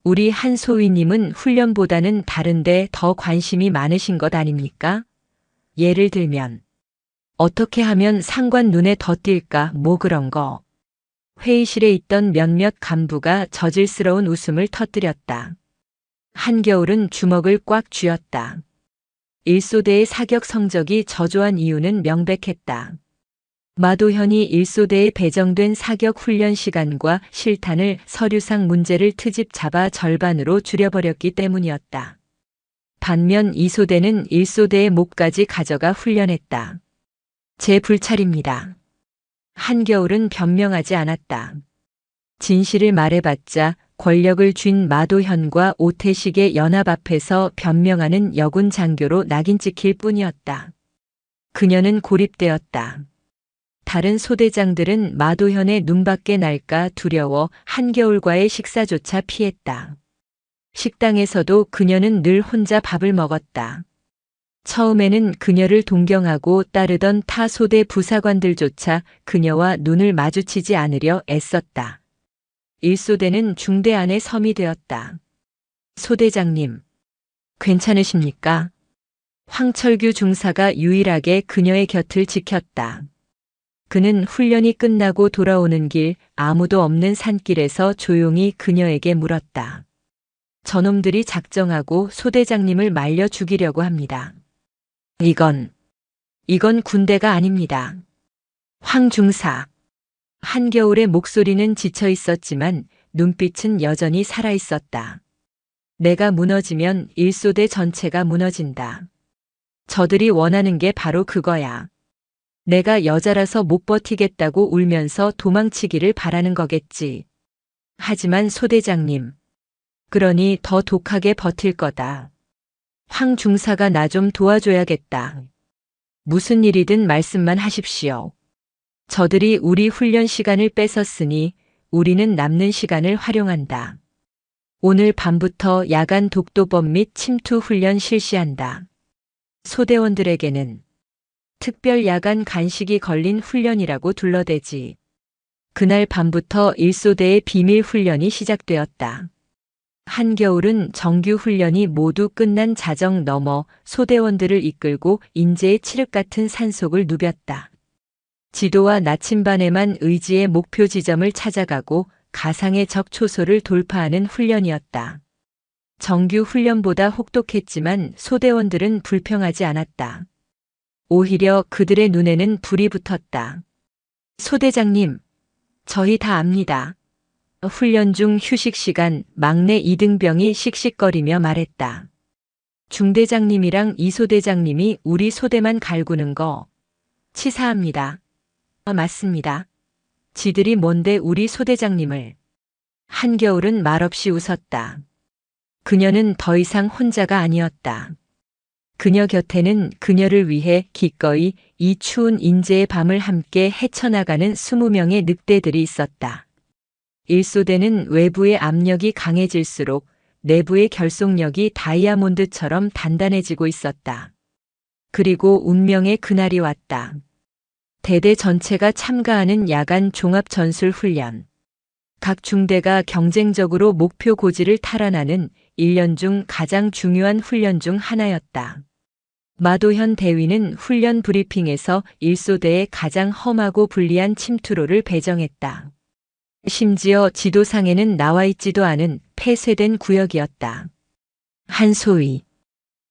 우리 한소희님은 훈련보다는 다른데 더 관심이 많으신 것 아닙니까? 예를 들면 어떻게 하면 상관 눈에 더 띌까 뭐 그런 거. 회의실에 있던 몇몇 간부가 저질스러운 웃음을 터뜨렸다. 한겨울은 주먹을 꽉 쥐었다. 일소대의 사격 성적이 저조한 이유는 명백했다. 마도현이 일소대에 배정된 사격 훈련 시간과 실탄을 서류상 문제를 트집 잡아 절반으로 줄여버렸기 때문이었다. 반면 이소대는 일소대의 목까지 가져가 훈련했다. 제 불찰입니다. 한겨울은 변명하지 않았다. 진실을 말해봤자 권력을 쥔 마도현과 오태식의 연합 앞에서 변명하는 여군 장교로 낙인 찍힐 뿐이었다. 그녀는 고립되었다. 다른 소대장들은 마도현의 눈밖에 날까 두려워 한겨울과의 식사조차 피했다. 식당에서도 그녀는 늘 혼자 밥을 먹었다. 처음에는 그녀를 동경하고 따르던 타 소대 부사관들조차 그녀와 눈을 마주치지 않으려 애썼다. 일소대는 중대 안의 섬이 되었다. 소대장님, 괜찮으십니까? 황철규 중사가 유일하게 그녀의 곁을 지켰다. 그는 훈련이 끝나고 돌아오는 길 아무도 없는 산길에서 조용히 그녀에게 물었다. 저놈들이 작정하고 소대장님을 말려 죽이려고 합니다. 이건 군대가 아닙니다. 황 중사. 한겨울의 목소리는 지쳐 있었지만 눈빛은 여전히 살아 있었다. 내가 무너지면 일소대 전체가 무너진다. 저들이 원하는 게 바로 그거야. 내가 여자라서 못 버티겠다고 울면서 도망치기를 바라는 거겠지. 하지만 소대장님, 그러니 더 독하게 버틸 거다. 황 중사가 나 좀 도와줘야겠다. 무슨 일이든 말씀만 하십시오. 저들이 우리 훈련 시간을 뺏었으니 우리는 남는 시간을 활용한다. 오늘 밤부터 야간 독도범 및 침투 훈련 실시한다. 소대원들에게는 특별 야간 간식이 걸린 훈련이라고 둘러대지. 그날 밤부터 일소대의 비밀 훈련이 시작되었다. 한겨울은 정규 훈련이 모두 끝난 자정 넘어 소대원들을 이끌고 인제의 칠흑 같은 산속을 누볐다. 지도와 나침반에만 의지의 목표 지점을 찾아가고 가상의 적 초소를 돌파하는 훈련이었다. 정규 훈련보다 혹독했지만 소대원들은 불평하지 않았다. 오히려 그들의 눈에는 불이 붙었다. 소대장님, 저희 다 압니다. 훈련 중 휴식 시간 막내 이등병이 씩씩거리며 말했다. 중대장님이랑 이소대장님이 우리 소대만 갈구는 거 치사합니다. 맞습니다. 지들이 뭔데 우리 소대장님을. 한겨울은 말없이 웃었다. 그녀는 더 이상 혼자가 아니었다. 그녀 곁에는 그녀를 위해 기꺼이 이 추운 인제의 밤을 함께 헤쳐나가는 20명의 늑대들이 있었다. 일소대는 외부의 압력이 강해질수록 내부의 결속력이 다이아몬드처럼 단단해지고 있었다. 그리고 운명의 그날이 왔다. 대대 전체가 참가하는 야간 종합 전술 훈련. 각 중대가 경쟁적으로 목표 고지를 탈환하는 1년 중 가장 중요한 훈련 중 하나였다. 마도현 대위는 훈련 브리핑에서 일소대에 가장 험하고 불리한 침투로를 배정했다. 심지어 지도상에는 나와 있지도 않은 폐쇄된 구역이었다. 한소희.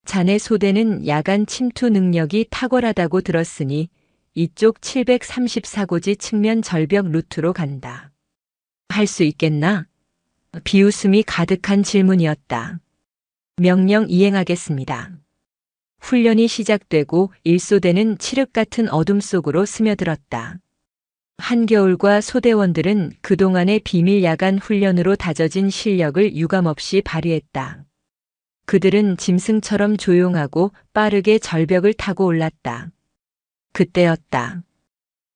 자네 소대는 야간 침투 능력이 탁월하다고 들었으니 이쪽 734고지 측면 절벽 루트로 간다. 할 수 있겠나? 비웃음이 가득한 질문이었다. 명령 이행하겠습니다. 훈련이 시작되고 일소대는 칠흑 같은 어둠 속으로 스며들었다. 한겨울과 소대원들은 그동안의 비밀 야간 훈련으로 다져진 실력을 유감없이 발휘했다. 그들은 짐승처럼 조용하고 빠르게 절벽을 타고 올랐다. 그때였다.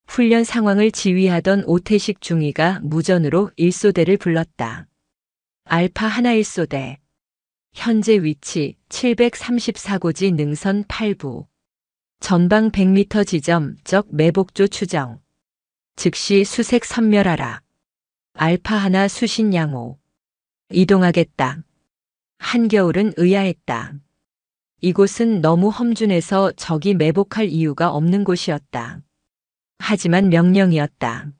훈련 상황을 지휘하던 오태식 중위가 무전으로 일소대를 불렀다. 알파 하나 일소대. 현재 위치 734고지 능선 8부. 전방 100m 지점적 매복조 추정. 즉시 수색 선멸하라. 알파 하나 수신 양호. 이동하겠다. 한겨울은 의아했다. 이곳은 너무 험준해서 적이 매복할 이유가 없는 곳이었다. 하지만 명령이었다.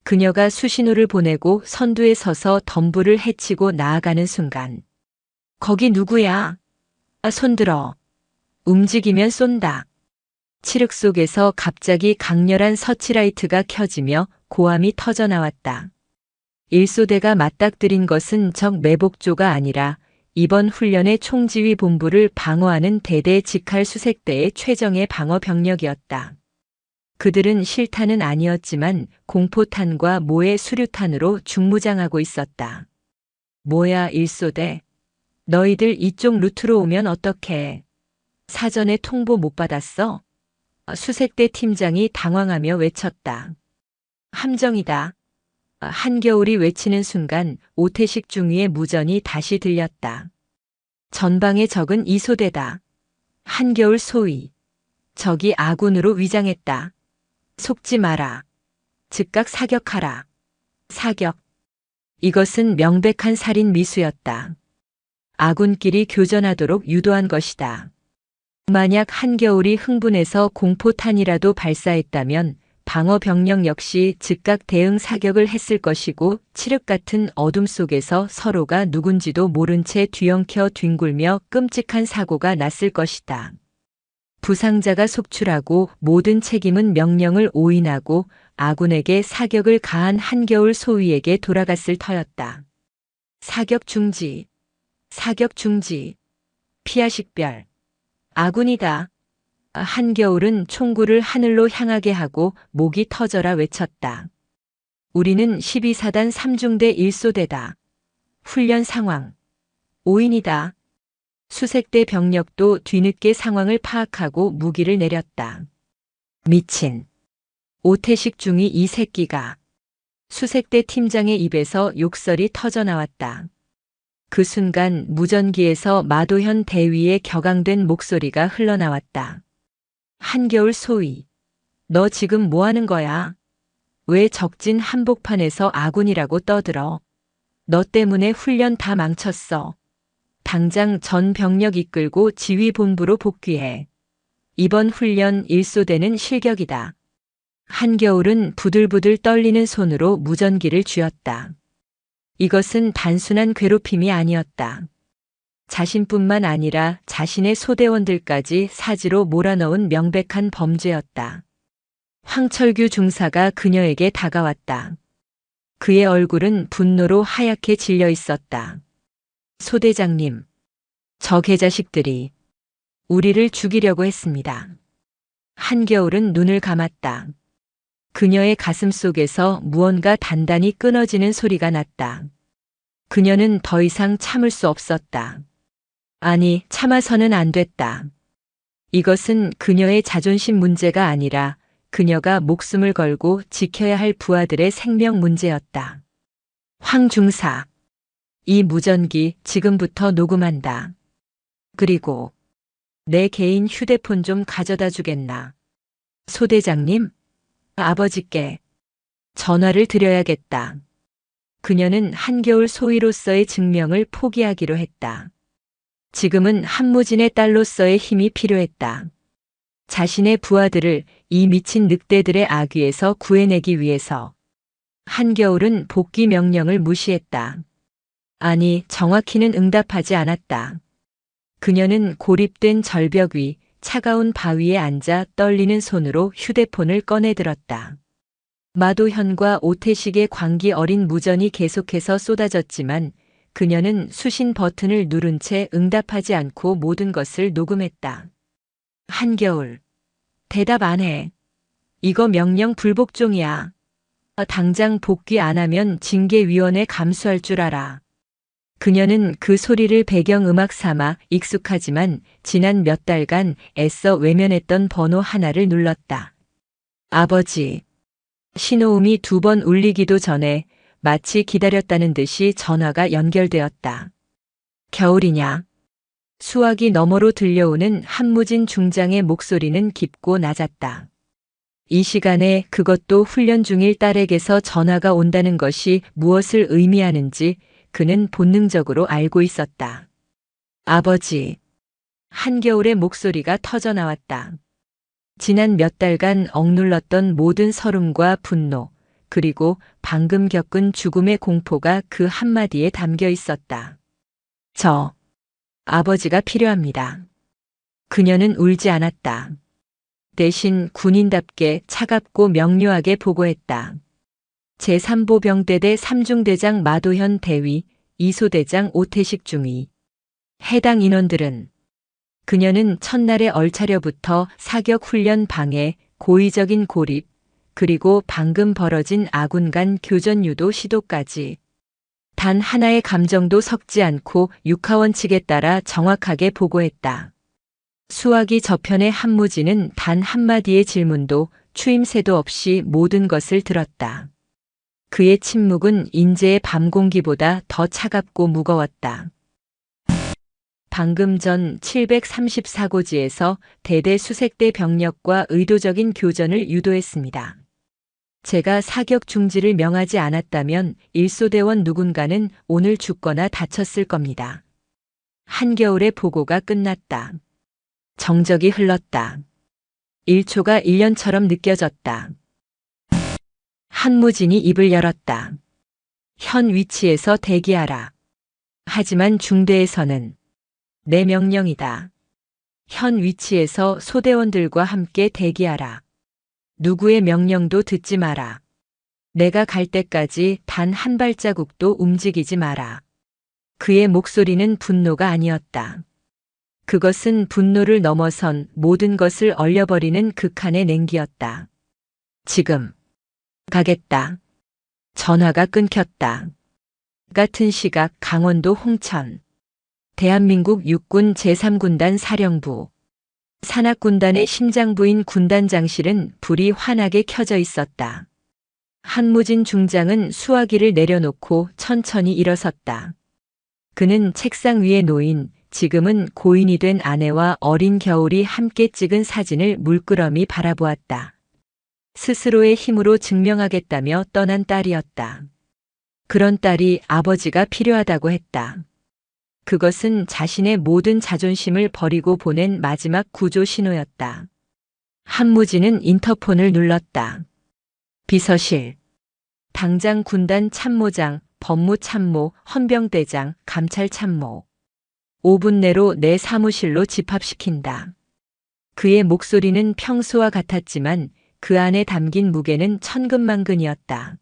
그녀가 수신호를 보내고 선두에 서서 덤불을 헤치고 나아가는 순간. 거기 누구야? 손들어. 움직이면 쏜다. 칠흑 속에서 갑자기 강렬한 서치라이트가 켜지며 고함이 터져나왔다. 일소대가 맞닥뜨린 것은 적 매복조가 아니라 이번 훈련의 총지휘 본부를 방어하는 대대 직할 수색대의 최정예 방어 병력이었다. 그들은 실탄은 아니었지만 공포탄과 모의 수류탄으로 중무장하고 있었다. 뭐야 일소대. 너희들 이쪽 루트로 오면 어떡해. 사전에 통보 못 받았어? 수색대 팀장이 당황하며 외쳤다. 함정이다. 한겨울이 외치는 순간 오태식 중위의 무전이 다시 들렸다. 전방의 적은 이소대다. 한겨울 소위. 적이 아군으로 위장했다. 속지 마라. 즉각 사격하라. 사격. 이것은 명백한 살인 미수였다. 아군끼리 교전하도록 유도한 것이다. 만약 한겨울이 흥분해서 공포탄이라도 발사했다면 방어 병력 역시 즉각 대응 사격을 했을 것이고 칠흑 같은 어둠 속에서 서로가 누군지도 모른 채 뒤엉켜 뒹굴며 끔찍한 사고가 났을 것이다. 부상자가 속출하고 모든 책임은 명령을 오인하고 아군에게 사격을 가한 한겨울 소위에게 돌아갔을 터였다. 사격 중지. 사격 중지. 피아식별. 아군이다. 한겨울은 총구를 하늘로 향하게 하고 목이 터져라 외쳤다. 우리는 12사단 3중대 1소대다. 훈련 상황. 5인이다. 수색대 병력도 뒤늦게 상황을 파악하고 무기를 내렸다. 미친. 오태식 중위 이 새끼가. 수색대 팀장의 입에서 욕설이 터져나왔다. 그 순간 무전기에서 마도현 대위의 격앙된 목소리가 흘러나왔다. 한겨울 소위. 너 지금 뭐 하는 거야? 왜 적진 한복판에서 아군이라고 떠들어? 너 때문에 훈련 다 망쳤어. 당장 전 병력 이끌고 지휘본부로 복귀해. 이번 훈련 1소대는 실격이다. 한겨울은 부들부들 떨리는 손으로 무전기를 쥐었다. 이것은 단순한 괴롭힘이 아니었다. 자신뿐만 아니라 자신의 소대원들까지 사지로 몰아넣은 명백한 범죄였다. 황철규 중사가 그녀에게 다가왔다. 그의 얼굴은 분노로 하얗게 질려 있었다. 소대장님, 저 개자식들이 우리를 죽이려고 했습니다. 한겨울은 눈을 감았다. 그녀의 가슴 속에서 무언가 단단히 끊어지는 소리가 났다. 그녀는 더 이상 참을 수 없었다. 아니, 참아서는 안 됐다. 이것은 그녀의 자존심 문제가 아니라 그녀가 목숨을 걸고 지켜야 할 부하들의 생명 문제였다. 황 중사. 이 무전기 지금부터 녹음한다. 그리고 내 개인 휴대폰 좀 가져다 주겠나. 소 대장님, 아버지께 전화를 드려야겠다. 그녀는 한겨울 소위로서의 증명을 포기하기로 했다. 지금은 한무진의 딸로서의 힘이 필요했다. 자신의 부하들을 이 미친 늑대들의 악위에서 구해내기 위해서. 한겨울은 복귀 명령을 무시했다. 아니, 정확히는 응답하지 않았다. 그녀는 고립된 절벽 위 차가운 바위에 앉아 떨리는 손으로 휴대폰을 꺼내들었다. 마도현과 오태식의 광기 어린 무전이 계속해서 쏟아졌지만 그녀는 수신 버튼을 누른 채 응답하지 않고 모든 것을 녹음했다. 한겨울, 대답 안 해. 이거 명령 불복종이야. 당장 복귀 안 하면 징계위원회 감수할 줄 알아. 그녀는 그 소리를 배경음악 삼아 익숙하지만 지난 몇 달간 애써 외면했던 번호 하나를 눌렀다. 아버지. 신호음이 2번 울리기도 전에 마치 기다렸다는 듯이 전화가 연결되었다. 겨울이냐? 수화기 너머로 들려오는 한무진 중장의 목소리는 깊고 낮았다. 이 시간에 그것도 훈련 중일 딸에게서 전화가 온다는 것이 무엇을 의미하는지 그는 본능적으로 알고 있었다. 아버지. 한겨울의 목소리가 터져나왔다. 지난 몇 달간 억눌렀던 모든 서름과 분노, 그리고 방금 겪은 죽음의 공포가 그 한마디에 담겨 있었다. 저, 아버지가 필요합니다. 그녀는 울지 않았다. 대신 군인답게 차갑고 명료하게 보고했다. 제3보병대대 3중대장 마도현 대위, 2소대장 오태식 중위. 해당 인원들은 그녀는 첫날의 얼차려부터 사격 훈련 방해, 고의적인 고립, 그리고 방금 벌어진 아군 간 교전 유도 시도까지 단 하나의 감정도 섞지 않고 육하원칙에 따라 정확하게 보고했다. 수화기 저편의 한무진은 단 한마디의 질문도 추임새도 없이 모든 것을 들었다. 그의 침묵은 인제의 밤 공기보다 더 차갑고 무거웠다. 방금 전 734고지에서 대대 수색대 병력과 의도적인 교전을 유도했습니다. 제가 사격 중지를 명하지 않았다면 일소대원 누군가는 오늘 죽거나 다쳤을 겁니다. 한겨울의 보고가 끝났다. 정적이 흘렀다. 1초가 1년처럼 느껴졌다. 한무진이 입을 열었다. 현 위치에서 대기하라. 하지만 중대에서는 내 명령이다. 현 위치에서 소대원들과 함께 대기하라. 누구의 명령도 듣지 마라. 내가 갈 때까지 단 한 발자국도 움직이지 마라. 그의 목소리는 분노가 아니었다. 그것은 분노를 넘어선 모든 것을 얼려버리는 극한의 냉기였다. 지금 가겠다. 전화가 끊겼다. 같은 시각 강원도 홍천. 대한민국 육군 제3군단 사령부. 산악군단의 심장부인 군단장실은 불이 환하게 켜져 있었다. 한무진 중장은 수화기를 내려놓고 천천히 일어섰다. 그는 책상 위에 놓인 지금은 고인이 된 아내와 어린 겨울이 함께 찍은 사진을 물끄러미 바라보았다. 스스로의 힘으로 증명하겠다며 떠난 딸이었다. 그런 딸이 아버지가 필요하다고 했다. 그것은 자신의 모든 자존심을 버리고 보낸 마지막 구조 신호였다. 한무진은 인터폰을 눌렀다. 비서실. 당장 군단 참모장, 법무참모, 헌병대장, 감찰참모. 5분 내로 내 사무실로 집합시킨다. 그의 목소리는 평소와 같았지만 그 안에 담긴 무게는 천근만근이었다.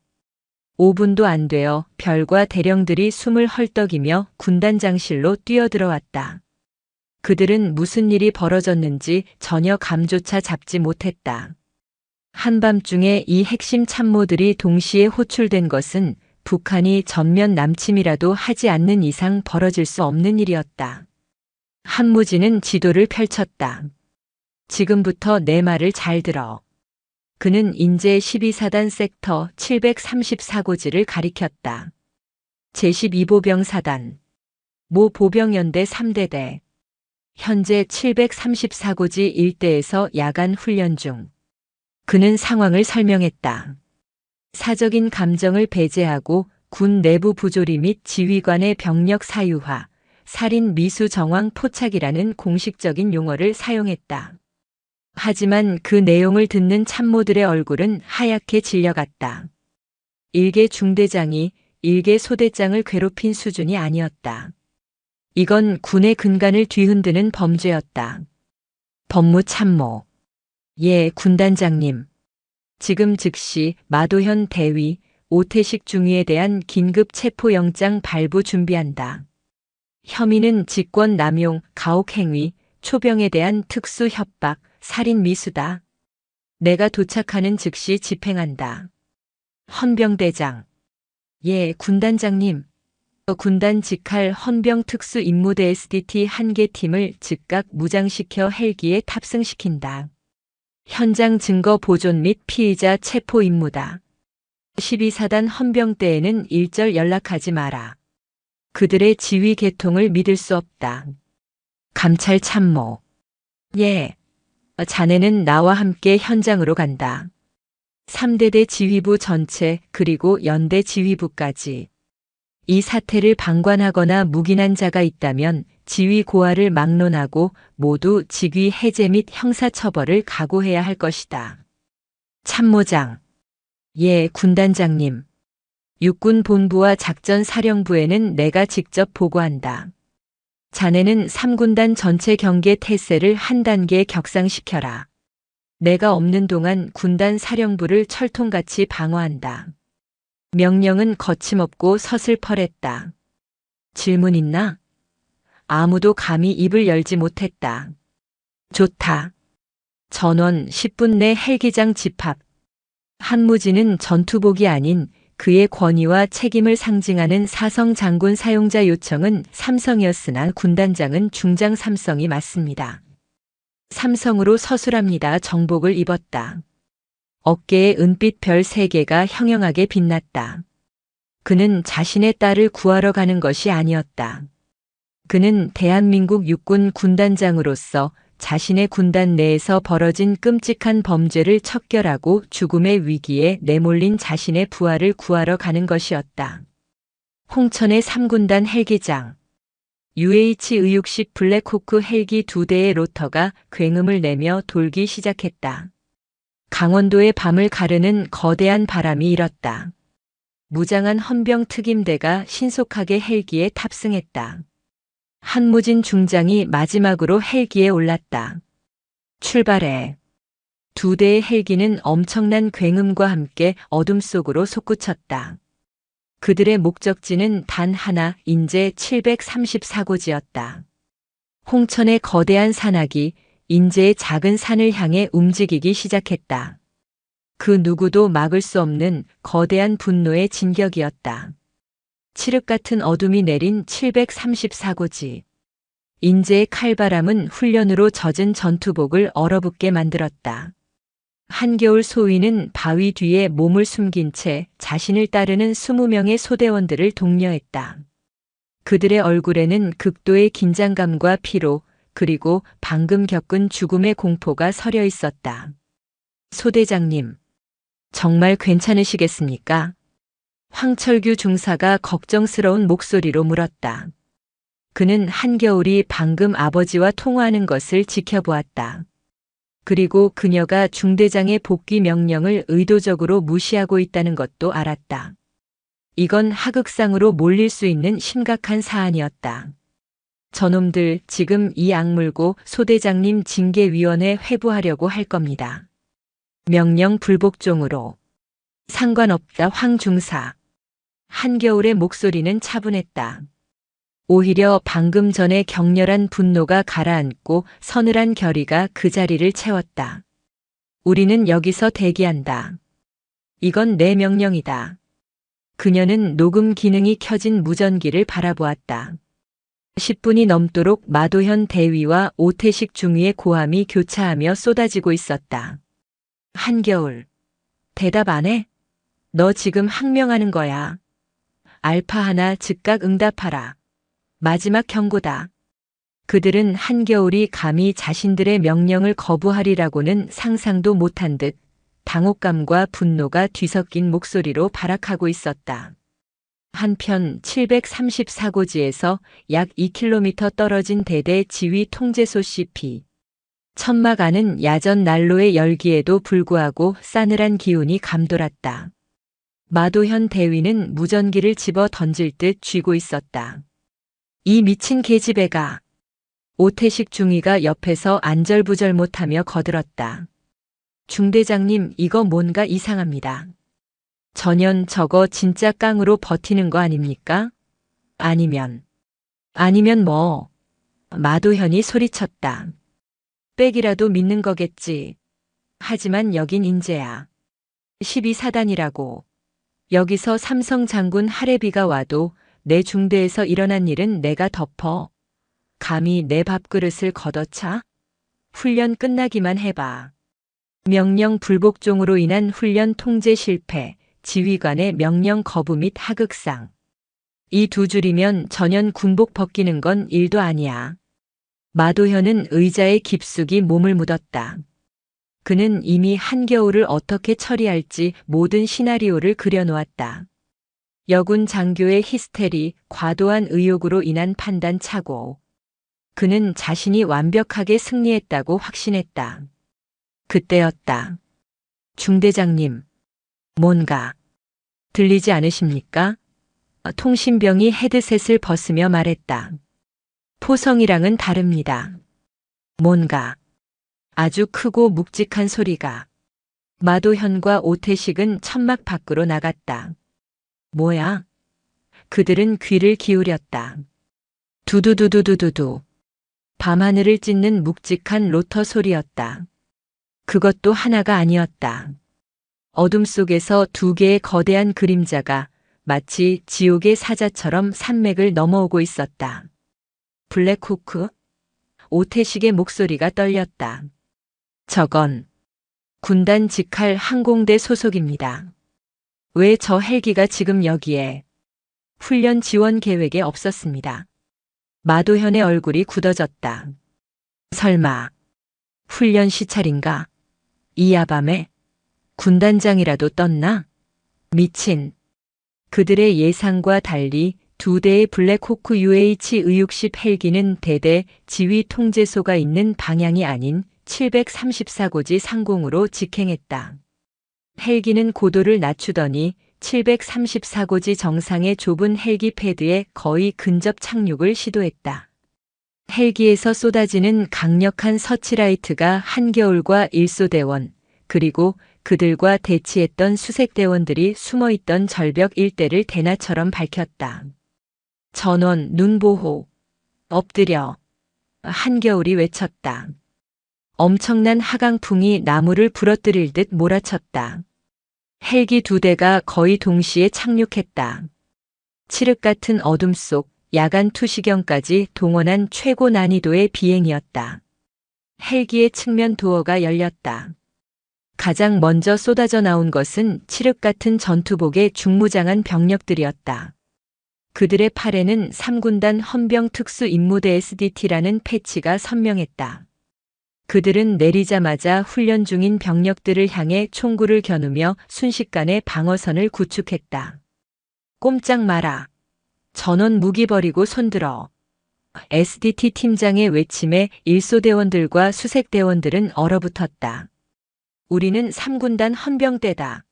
5분도 안 되어 별과 대령들이 숨을 헐떡이며 군단장실로 뛰어들어왔다. 그들은 무슨 일이 벌어졌는지 전혀 감조차 잡지 못했다. 한밤중에 이 핵심 참모들이 동시에 호출된 것은 북한이 전면 남침이라도 하지 않는 이상 벌어질 수 없는 일이었다. 한무진은 지도를 펼쳤다. 지금부터 내 말을 잘 들어. 그는 인제 12사단 섹터 734고지를 가리켰다. 제12보병사단, 모 보병연대 3대대, 현재 734고지 일대에서 야간 훈련 중. 그는 상황을 설명했다. 사적인 감정을 배제하고 군 내부 부조리 및 지휘관의 병력 사유화, 살인 미수 정황 포착이라는 공식적인 용어를 사용했다. 하지만 그 내용을 듣는 참모들의 얼굴은 하얗게 질려갔다. 일개 중대장이 일개 소대장을 괴롭힌 수준이 아니었다. 이건 군의 근간을 뒤흔드는 범죄였다. 법무참모. 예, 군단장님. 지금 즉시 마도현 대위, 오태식 중위에 대한 긴급 체포영장 발부 준비한다. 혐의는 직권남용, 가혹행위, 초병에 대한 특수 협박, 살인 미수다. 내가 도착하는 즉시 집행한다. 헌병대장. 예, 군단장님. 군단 직할 헌병 특수 임무대 SDT 1개 팀을 즉각 무장시켜 헬기에 탑승시킨다. 현장 증거 보존 및 피의자 체포 임무다. 12사단 헌병대에는 일절 연락하지 마라. 그들의 지휘 계통을 믿을 수 없다. 감찰 참모. 예. 자네는 나와 함께 현장으로 간다. 3대대 지휘부 전체 그리고 연대 지휘부까지. 이 사태를 방관하거나 묵인한 자가 있다면 지휘 고하를 막론하고 모두 직위 해제 및 형사처벌을 각오해야 할 것이다. 참모장. 예, 군단장님. 육군본부와 작전사령부에는 내가 직접 보고한다. 자네는 3군단 전체 경계 태세를 한 단계 격상시켜라. 내가 없는 동안 군단 사령부를 철통같이 방어한다. 명령은 거침없고 서슬퍼랬다. 질문 있나? 아무도 감히 입을 열지 못했다. 좋다. 전원 10분 내 헬기장 집합. 한무진은 전투복이 아닌 그의 권위와 책임을 상징하는 사성 장군 사용자 요청은 삼성이었으나 군단장은 중장 삼성이 맞습니다. 삼성으로 서술합니다. 정복을 입었다. 어깨에 은빛 별 3개가 형형하게 빛났다. 그는 자신의 딸을 구하러 가는 것이 아니었다. 그는 대한민국 육군 군단장으로서 자신의 군단 내에서 벌어진 끔찍한 범죄를 척결하고 죽음의 위기에 내몰린 자신의 부하를 구하러 가는 것이었다. 홍천의 3군단 헬기장. UH-의육식 블랙호크 헬기 2대의 로터가 굉음을 내며 돌기 시작했다. 강원도의 밤을 가르는 거대한 바람이 일었다. 무장한 헌병 특임대가 신속하게 헬기에 탑승했다. 한무진 중장이 마지막으로 헬기에 올랐다. 출발해. 2대의 헬기는 엄청난 굉음과 함께 어둠 속으로 솟구쳤다. 그들의 목적지는 단 하나, 인제 734고지였다. 홍천의 거대한 산악이 인제의 작은 산을 향해 움직이기 시작했다. 그 누구도 막을 수 없는 거대한 분노의 진격이었다. 칠흑 같은 어둠이 내린 734고지. 인제의 칼바람은 훈련으로 젖은 전투복을 얼어붙게 만들었다. 한겨울 소위는 바위 뒤에 몸을 숨긴 채 자신을 따르는 20명의 소대원들을 독려했다. 그들의 얼굴에는 극도의 긴장감과 피로, 그리고 방금 겪은 죽음의 공포가 서려 있었다. 소대장님, 정말 괜찮으시겠습니까? 황철규 중사가 걱정스러운 목소리로 물었다. 그는 한겨울이 방금 아버지와 통화하는 것을 지켜보았다. 그리고 그녀가 중대장의 복귀 명령을 의도적으로 무시하고 있다는 것도 알았다. 이건 하극상으로 몰릴 수 있는 심각한 사안이었다. 저놈들 지금 이 악물고 소대장님 징계위원회 회부하려고 할 겁니다. 명령 불복종으로. 상관없다 황 중사. 한겨울의 목소리는 차분했다. 오히려 방금 전에 격렬한 분노가 가라앉고 서늘한 결의가 그 자리를 채웠다. 우리는 여기서 대기한다. 이건 내 명령이다. 그녀는 녹음 기능이 켜진 무전기를 바라보았다. 10분이 넘도록 마도현 대위와 오태식 중위의 고함이 교차하며 쏟아지고 있었다. 한겨울. 대답 안 해? 너 지금 항명하는 거야. 알파 하나 즉각 응답하라. 마지막 경고다. 그들은 한겨울이 감히 자신들의 명령을 거부하리라고는 상상도 못한 듯 당혹감과 분노가 뒤섞인 목소리로 발악하고 있었다. 한편 734고지에서 약 2km 떨어진 대대 지휘 통제소 CP. 천막 안은 야전 난로의 열기에도 불구하고 싸늘한 기운이 감돌았다. 마도현 대위는 무전기를 집어 던질 듯 쥐고 있었다. 이 미친 계집애가. 오태식 중위가 옆에서 안절부절 못하며 거들었다. 중대장님, 이거 뭔가 이상합니다. 전현 저거 진짜 깡으로 버티는 거 아닙니까? 아니면 뭐? 마도현이 소리쳤다. 빽이라도 믿는 거겠지. 하지만 여긴 인제야. 12사단이라고. 여기서 삼성 장군 할애비가 와도 내 중대에서 일어난 일은 내가 덮어. 감히 내 밥그릇을 걷어차? 훈련 끝나기만 해봐. 명령 불복종으로 인한 훈련 통제 실패, 지휘관의 명령 거부 및 하극상. 이 두 줄이면 전현 군복 벗기는 건 일도 아니야. 마도현은 의자에 깊숙이 몸을 묻었다. 그는 이미 한겨울을 어떻게 처리할지 모든 시나리오를 그려놓았다. 여군 장교의 히스테리, 과도한 의욕으로 인한 판단 착오. 그는 자신이 완벽하게 승리했다고 확신했다. 그때였다. 중대장님, 뭔가 들리지 않으십니까? 통신병이 헤드셋을 벗으며 말했다. 포성이랑은 다릅니다. 뭔가 아주 크고 묵직한 소리가. 마도현과 오태식은 천막 밖으로 나갔다. 뭐야? 그들은 귀를 기울였다. 두두두두두두두. 밤하늘을 찢는 묵직한 로터 소리였다. 그것도 하나가 아니었다. 어둠 속에서 두 개의 거대한 그림자가 마치 지옥의 사자처럼 산맥을 넘어오고 있었다. 블랙호크? 오태식의 목소리가 떨렸다. 저건 군단 직할 항공대 소속입니다. 왜 저 헬기가 지금 여기에? 훈련 지원 계획에 없었습니다. 마도현의 얼굴이 굳어졌다. 설마 훈련 시찰인가? 이 야밤에 군단장이라도 떴나? 미친. 그들의 예상과 달리 두 대의 블랙호크 UH-의육식 헬기는 대대 지휘 통제소가 있는 방향이 아닌 734고지 상공으로 직행했다. 헬기는 고도를 낮추더니 734고지 정상의 좁은 헬기 패드에 거의 근접 착륙을 시도했다. 헬기에서 쏟아지는 강력한 서치라이트가 한겨울과 일소대원, 그리고 그들과 대치했던 수색대원들이 숨어있던 절벽 일대를 대낮처럼 밝혔다. 전원, 눈보호. 엎드려. 한겨울이 외쳤다. 엄청난 하강풍이 나무를 부러뜨릴 듯 몰아쳤다. 헬기 두 대가 거의 동시에 착륙했다. 칠흑 같은 어둠 속 야간 투시경까지 동원한 최고 난이도의 비행이었다. 헬기의 측면 도어가 열렸다. 가장 먼저 쏟아져 나온 것은 칠흑 같은 전투복의 중무장한 병력들이었다. 그들의 팔에는 3군단 헌병특수임무대 SDT라는 패치가 선명했다. 그들은 내리자마자 훈련 중인 병력들을 향해 총구를 겨누며 순식간에 방어선을 구축했다. 꼼짝 마라. 전원 무기 버리고 손들어. SDT 팀장의 외침에 일소대원들과 수색대원들은 얼어붙었다. 우리는 3군단 헌병대다.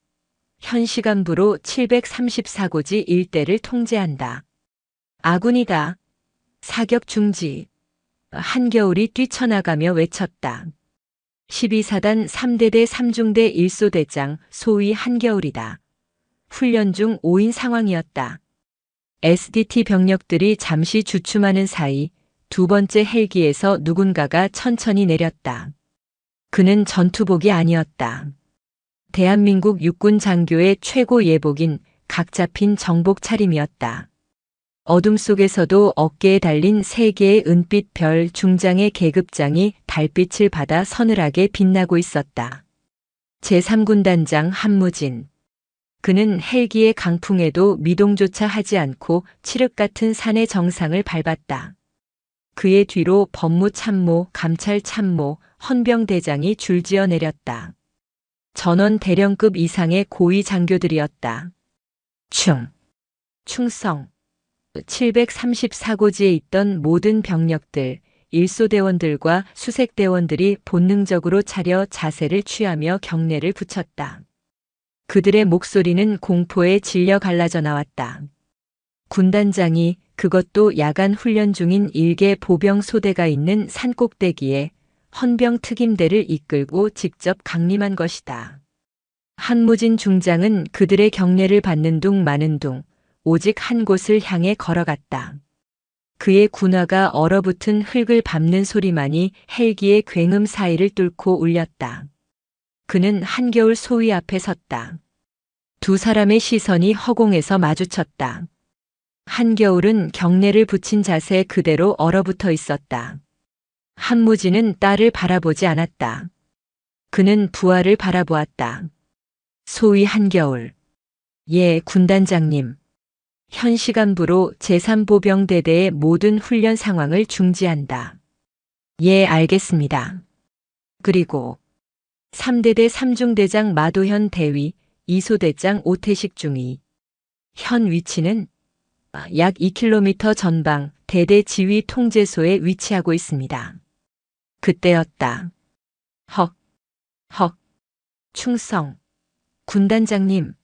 현 시간부로 734고지 일대를 통제한다. 아군이다. 사격 중지. 한겨울이 뛰쳐나가며 외쳤다. 12사단 3대대 3중대 1소대장 소위 한겨울이다. 훈련 중 5인 상황이었다. SDT 병력들이 잠시 주춤하는 사이 두 번째 헬기에서 누군가가 천천히 내렸다. 그는 전투복이 아니었다. 대한민국 육군 장교의 최고 예복인 각 잡힌 정복 차림이었다. 어둠 속에서도 어깨에 달린 세 개의 은빛 별 중장의 계급장이 달빛을 받아 서늘하게 빛나고 있었다. 제3군단장 한무진. 그는 헬기의 강풍에도 미동조차 하지 않고 칠흑 같은 산의 정상을 밟았다. 그의 뒤로 법무참모, 감찰참모, 헌병대장이 줄지어 내렸다. 전원 대령급 이상의 고위 장교들이었다. 충성. 734고지에 있던 모든 병력들, 일소대원들과 수색대원들이 본능적으로 차려 자세를 취하며 경례를 붙였다. 그들의 목소리는 공포에 질려 갈라져 나왔다. 군단장이, 그것도 야간 훈련 중인 일개 보병 소대가 있는 산꼭대기에 헌병 특임대를 이끌고 직접 강림한 것이다. 한무진 중장은 그들의 경례를 받는 둥 마는 둥 오직 한 곳을 향해 걸어갔다. 그의 군화가 얼어붙은 흙을 밟는 소리만이 헬기의 굉음 사이를 뚫고 울렸다. 그는 한겨울 소위 앞에 섰다. 두 사람의 시선이 허공에서 마주쳤다. 한겨울은 경례를 붙인 자세 그대로 얼어붙어 있었다. 한무진은 딸을 바라보지 않았다. 그는 부하를 바라보았다. 소위 한겨울. 예, 군단장님. 현 시간부로 제3보병대대의 모든 훈련 상황을 중지한다. 예, 알겠습니다. 그리고 3대대 3중대장 마도현 대위, 2소대장 오태식 중위. 현 위치는 약 2km 전방 대대 지휘 통제소에 위치하고 있습니다. 그때였다. 충성. 군단장님.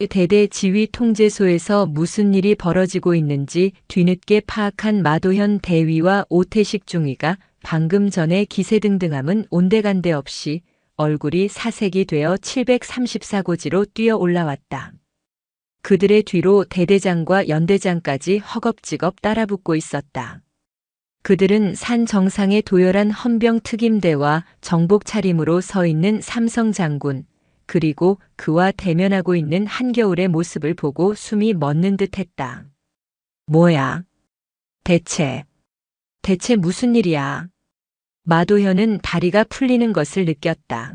대대 지휘 통제소에서 무슨 일이 벌어지고 있는지 뒤늦게 파악한 마도현 대위와 오태식 중위가 방금 전에 기세등등함은 온데간데 없이 얼굴이 사색이 되어 734고지로 뛰어 올라왔다. 그들의 뒤로 대대장과 연대장까지 허겁지겁 따라붙고 있었다. 그들은 산 정상에 도열한 헌병 특임대와 정복 차림으로 서 있는 삼성 장군, 그리고 그와 대면하고 있는 한겨울의 모습을 보고 숨이 멎는 듯 했다. 뭐야? 대체 무슨 일이야? 마도현은 다리가 풀리는 것을 느꼈다.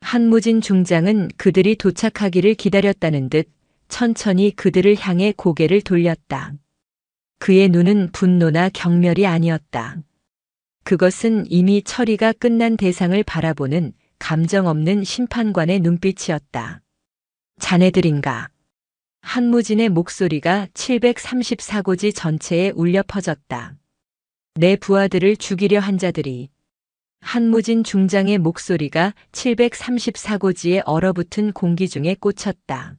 한무진 중장은 그들이 도착하기를 기다렸다는 듯 천천히 그들을 향해 고개를 돌렸다. 그의 눈은 분노나 경멸이 아니었다. 그것은 이미 처리가 끝난 대상을 바라보는 감정 없는 심판관의 눈빛이었다. 자네들인가? 한무진의 목소리가 734고지 전체에 울려 퍼졌다. 내 부하들을 죽이려 한 자들이. 한무진 중장의 목소리가 734고지에 얼어붙은 공기 중에 꽂혔다.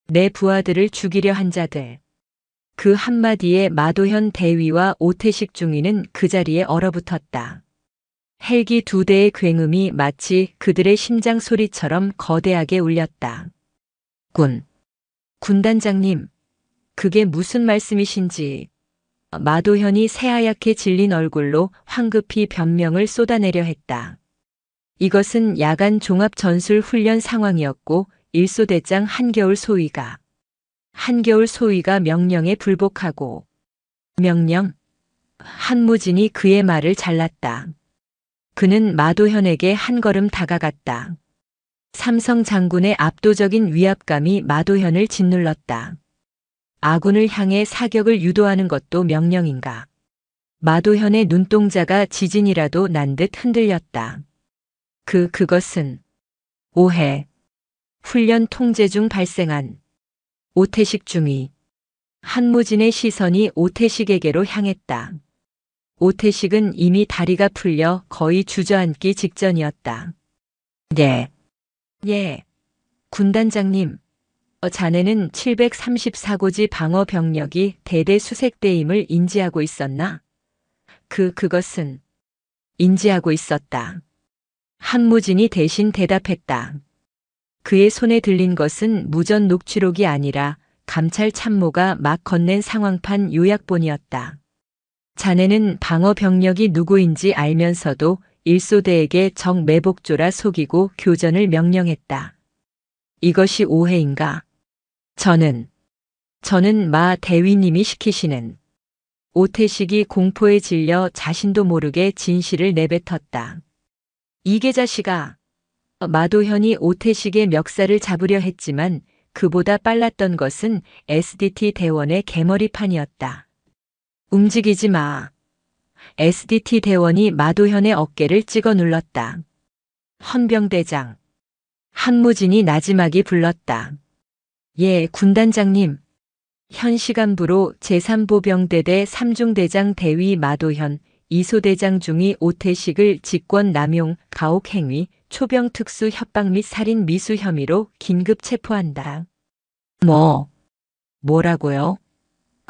내 부하들을 죽이려 한 자들. 그 한마디에 마도현 대위와 오태식 중위는 그 자리에 얼어붙었다. 헬기 2대의 굉음이 마치 그들의 심장 소리처럼 거대하게 울렸다. 군단장님, 그게 무슨 말씀이신지. 마도현이 새하얗게 질린 얼굴로 황급히 변명을 쏟아내려 했다. 이것은 야간 종합 전술 훈련 상황이었고 일소대장 한겨울 소위가 명령에 불복하고. 명령? 한무진이 그의 말을 잘랐다. 그는 마도현에게 한 걸음 다가갔다. 삼성 장군의 압도적인 위압감이 마도현을 짓눌렀다. 아군을 향해 사격을 유도하는 것도 명령인가? 마도현의 눈동자가 지진이라도 난 듯 흔들렸다. 그것은 오해. 훈련 통제 중 발생한. 오태식 중위. 한무진의 시선이 오태식에게로 향했다. 오태식은 이미 다리가 풀려 거의 주저앉기 직전이었다. 예. 군단장님. 자네는 734고지 방어 병력이 대대 수색대임을 인지하고 있었나? 그것은 인지하고 있었다. 한무진이 대신 대답했다. 그의 손에 들린 것은 무전 녹취록이 아니라 감찰 참모가 막 건넨 상황판 요약본이었다. 자네는 방어 병력이 누구인지 알면서도 일소대에게 적 매복조라 속이고 교전을 명령했다. 이것이 오해인가? 저는 마 대위님이 시키시는. 오태식이 공포에 질려 자신도 모르게 진실을 내뱉었다. 이계자식아. 마도현이 오태식의 멱살을 잡으려 했지만 그보다 빨랐던 것은 SDT 대원의 개머리판이었다. 움직이지 마. SDT 대원이 마도현의 어깨를 찍어 눌렀다. 헌병대장. 한무진이 나지막이 불렀다. 예, 군단장님. 현 시간부로 제3보병대대 3중대장 대위 마도현, 이소대장 중위 오태식을 직권 남용, 가혹행위, 초병특수 협박 및 살인 미수 혐의로 긴급 체포한다. 뭐라고요?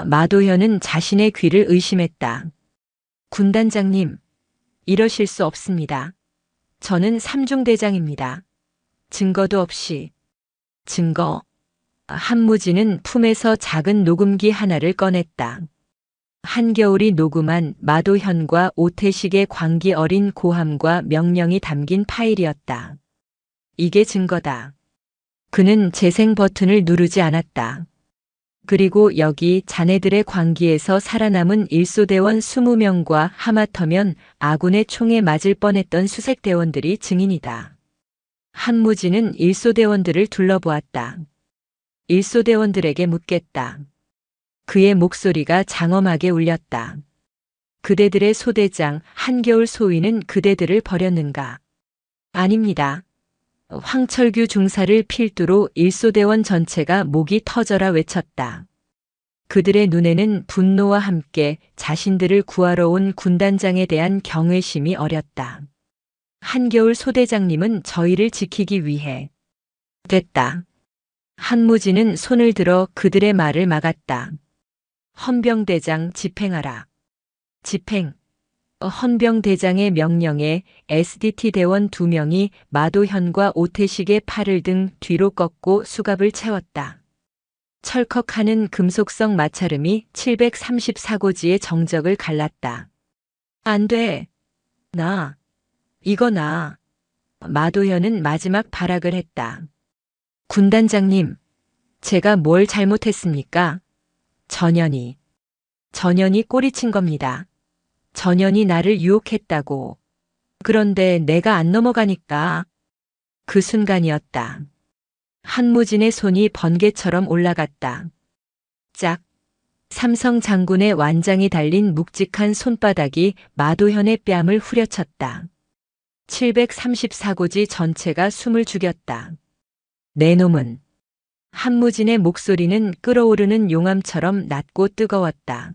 마도현은 자신의 귀를 의심했다. 군단장님, 이러실 수 없습니다. 저는 3중대장입니다. 증거도 없이. 증거. 한무진은 품에서 작은 녹음기 하나를 꺼냈다. 한겨울이 녹음한 마도현과 오태식의 광기 어린 고함과 명령이 담긴 파일이었다. 이게 증거다. 그는 재생 버튼을 누르지 않았다. 그리고 여기 자네들의 광기에서 살아남은 일소대원 20명과 하마터면 아군의 총에 맞을 뻔했던 수색대원들이 증인이다. 한무진은 일소대원들을 둘러보았다. 일소대원들에게 묻겠다. 그의 목소리가 장엄하게 울렸다. 그대들의 소대장 한겨울 소위는 그대들을 버렸는가? 아닙니다. 황철규 중사를 필두로 일소대원 전체가 목이 터져라 외쳤다. 그들의 눈에는 분노와 함께 자신들을 구하러 온 군단장에 대한 경외심이 어렸다. 한겨울 소대장님은 저희를 지키기 위해. 됐다. 한무진은 손을 들어 그들의 말을 막았다. 헌병대장 집행하라. 집행. 헌병대장의 명령에 SDT 대원 2명이 마도현과 오태식의 팔을 등 뒤로 꺾고 수갑을 채웠다. 철컥하는 금속성 마찰음이 734고지의 정적을 갈랐다. 안 돼. 이거 나. 마도현은 마지막 발악을 했다. 군단장님, 제가 뭘 잘못했습니까? 전현이 꼬리친 겁니다. 전현이 나를 유혹했다고. 그런데 내가 안 넘어가니까. 그 순간이었다. 한무진의 손이 번개처럼 올라갔다. 짝. 삼성 장군의 완장이 달린 묵직한 손바닥이 마도현의 뺨을 후려쳤다. 734고지 전체가 숨을 죽였다. 내 놈은. 한무진의 목소리는 끓어오르는 용암처럼 낮고 뜨거웠다.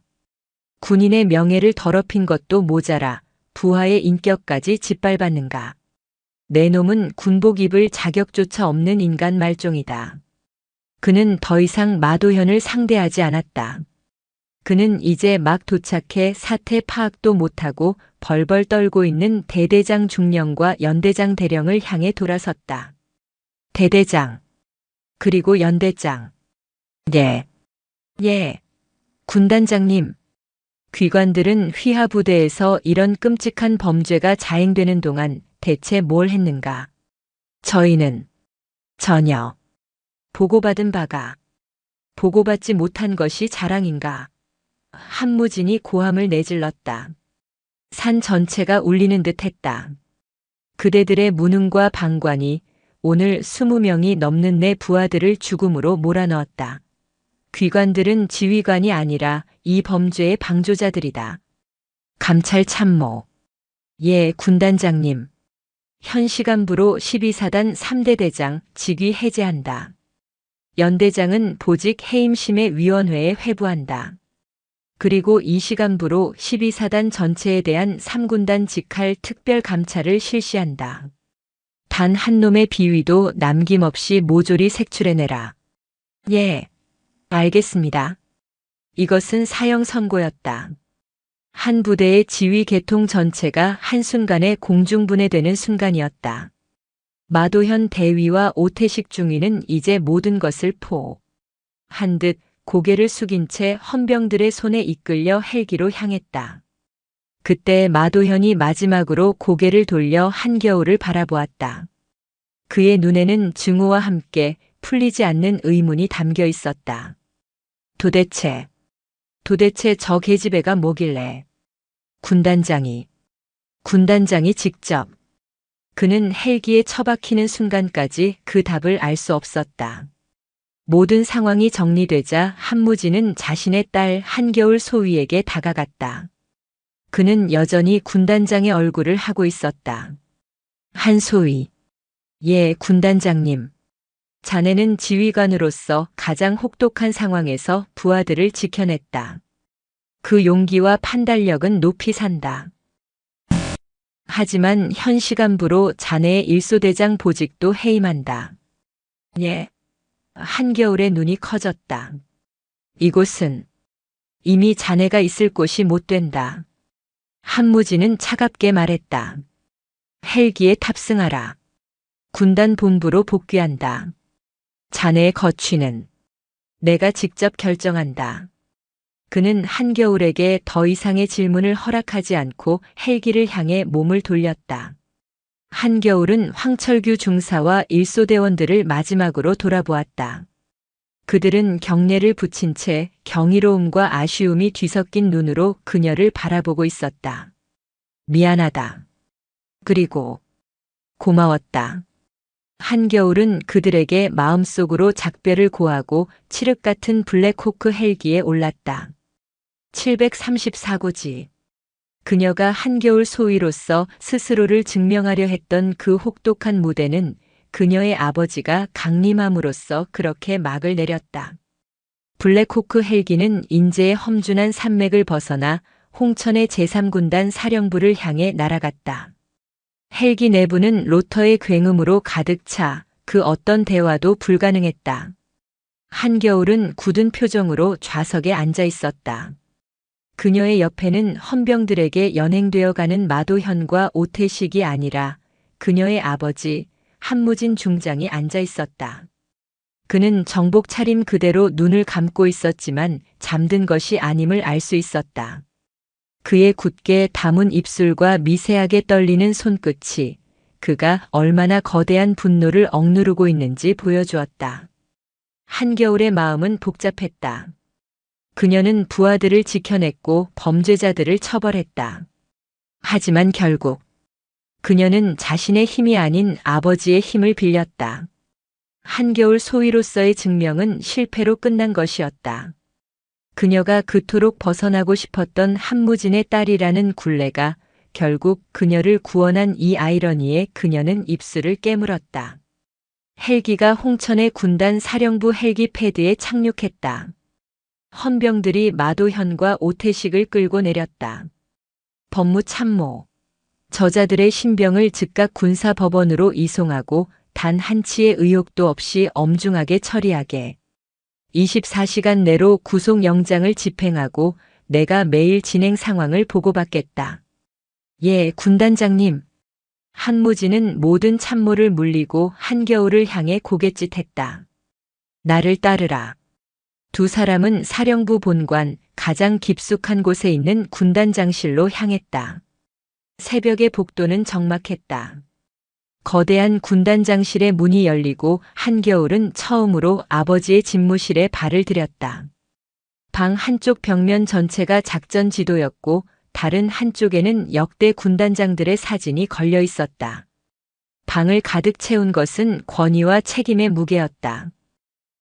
군인의 명예를 더럽힌 것도 모자라 부하의 인격까지 짓밟았는가. 내 놈은 군복 입을 자격조차 없는 인간 말종이다. 그는 더 이상 마도현을 상대하지 않았다. 그는 이제 막 도착해 사태 파악도 못하고 벌벌 떨고 있는 대대장 중령과 연대장 대령을 향해 돌아섰다. 대대장. 그리고 연대장. 예. 군단장님. 귀관들은 휘하부대에서 이런 끔찍한 범죄가 자행되는 동안 대체 뭘 했는가? 저희는 전혀 보고받은 바가 보고받지 못한 것이 자랑인가? 한무진이 고함을 내질렀다. 산 전체가 울리는 듯 했다. 그대들의 무능과 방관이 오늘 20명이 넘는 내 부하들을 죽음으로 몰아넣었다. 귀관들은 지휘관이 아니라 이 범죄의 방조자들이다. 감찰 참모. 예, 군단장님. 현 시간부로 12사단 3대 대장 직위 해제한다. 연대장은 보직 해임심의 위원회에 회부한다. 그리고 이 시간부로 12사단 전체에 대한 3군단 직할 특별 감찰을 실시한다. 단 한 놈의 비위도 남김없이 모조리 색출해내라. 예. 알겠습니다. 이것은 사형 선고였다. 한 부대의 지휘 계통 전체가 한순간에 공중분해되는 순간이었다. 마도현 대위와 오태식 중위는 이제 모든 것을 한 듯 고개를 숙인 채 헌병들의 손에 이끌려 헬기로 향했다. 그때 마도현이 마지막으로 고개를 돌려 한겨울을 바라보았다. 그의 눈에는 증오와 함께 풀리지 않는 의문이 담겨 있었다. 도대체 저 계집애가 뭐길래. 군단장이 직접. 그는 헬기에 처박히는 순간까지 그 답을 알 수 없었다. 모든 상황이 정리되자 한무지는 자신의 딸 한겨울 소위에게 다가갔다. 그는 여전히 군단장의 얼굴을 하고 있었다. 한소위. 예, 군단장님. 자네는 지휘관으로서 가장 혹독한 상황에서 부하들을 지켜냈다. 그 용기와 판단력은 높이 산다. 하지만 현 시간부로 자네의 일소대장 보직도 해임한다. 예. 한겨울의 눈이 커졌다. 이곳은 이미 자네가 있을 곳이 못 된다. 한무지는 차갑게 말했다. 헬기에 탑승하라. 군단 본부로 복귀한다. 자네의 거취는 내가 직접 결정한다. 그는 한겨울에게 더 이상의 질문을 허락하지 않고 헬기를 향해 몸을 돌렸다. 한겨울은 황철규 중사와 일소대원들을 마지막으로 돌아보았다. 그들은 경례를 붙인 채 경이로움과 아쉬움이 뒤섞인 눈으로 그녀를 바라보고 있었다. 미안하다. 그리고 고마웠다. 한겨울은 그들에게 마음속으로 작별을 고하고 칠흑 같은 블랙호크 헬기에 올랐다. 734고지. 그녀가 한겨울 소위로서 스스로를 증명하려 했던 그 혹독한 무대는 그녀의 아버지가 강림함으로써 그렇게 막을 내렸다. 블랙호크 헬기는 인제의 험준한 산맥을 벗어나 홍천의 제3군단 사령부를 향해 날아갔다. 헬기 내부는 로터의 굉음으로 가득 차 그 어떤 대화도 불가능했다. 한겨울은 굳은 표정으로 좌석에 앉아 있었다. 그녀의 옆에는 헌병들에게 연행되어 가는 마도현과 오태식이 아니라 그녀의 아버지 한무진 중장이 앉아 있었다. 그는 정복 차림 그대로 눈을 감고 있었지만 잠든 것이 아님을 알 수 있었다. 그의 굳게 다문 입술과 미세하게 떨리는 손끝이 그가 얼마나 거대한 분노를 억누르고 있는지 보여주었다. 한겨울의 마음은 복잡했다. 그녀는 부하들을 지켜냈고 범죄자들을 처벌했다. 하지만 결국 그녀는 자신의 힘이 아닌 아버지의 힘을 빌렸다. 한겨울 소위로서의 증명은 실패로 끝난 것이었다. 그녀가 그토록 벗어나고 싶었던 한무진의 딸이라는 굴레가 결국 그녀를 구원한 이 아이러니에 그녀는 입술을 깨물었다. 헬기가 홍천의 군단 사령부 헬기 패드에 착륙했다. 헌병들이 마도현과 오태식을 끌고 내렸다. 법무참모. 저자들의 신병을 즉각 군사법원으로 이송하고 단 한치의 의혹도 없이 엄중하게 처리하게. 24시간 내로 구속영장을 집행하고 내가 매일 진행 상황을 보고받겠다. 예, 군단장님. 한무지는 모든 참모를 물리고 한겨울을 향해 고갯짓했다. 나를 따르라. 두 사람은 사령부 본관 가장 깊숙한 곳에 있는 군단장실로 향했다. 새벽의 복도는 적막했다. 거대한 군단장실의 문이 열리고 한겨울은 처음으로 아버지의 집무실에 발을 들였다. 방 한쪽 벽면 전체가 작전 지도였고 다른 한쪽에는 역대 군단장들의 사진이 걸려 있었다. 방을 가득 채운 것은 권위와 책임의 무게였다.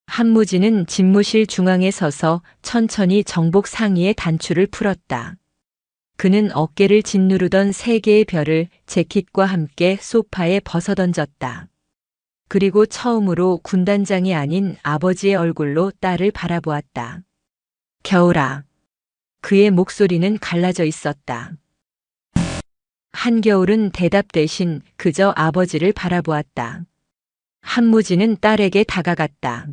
한무지는 집무실 중앙에 서서 천천히 정복 상의의 단추를 풀었다. 그는 어깨를 짓누르던 세 개의 별을 재킷과 함께 소파에 벗어던졌다. 그리고 처음으로 군단장이 아닌 아버지의 얼굴로 딸을 바라보았다. 겨울아. 그의 목소리는 갈라져 있었다. 한겨울은 대답 대신 그저 아버지를 바라보았다. 한무지는 딸에게 다가갔다.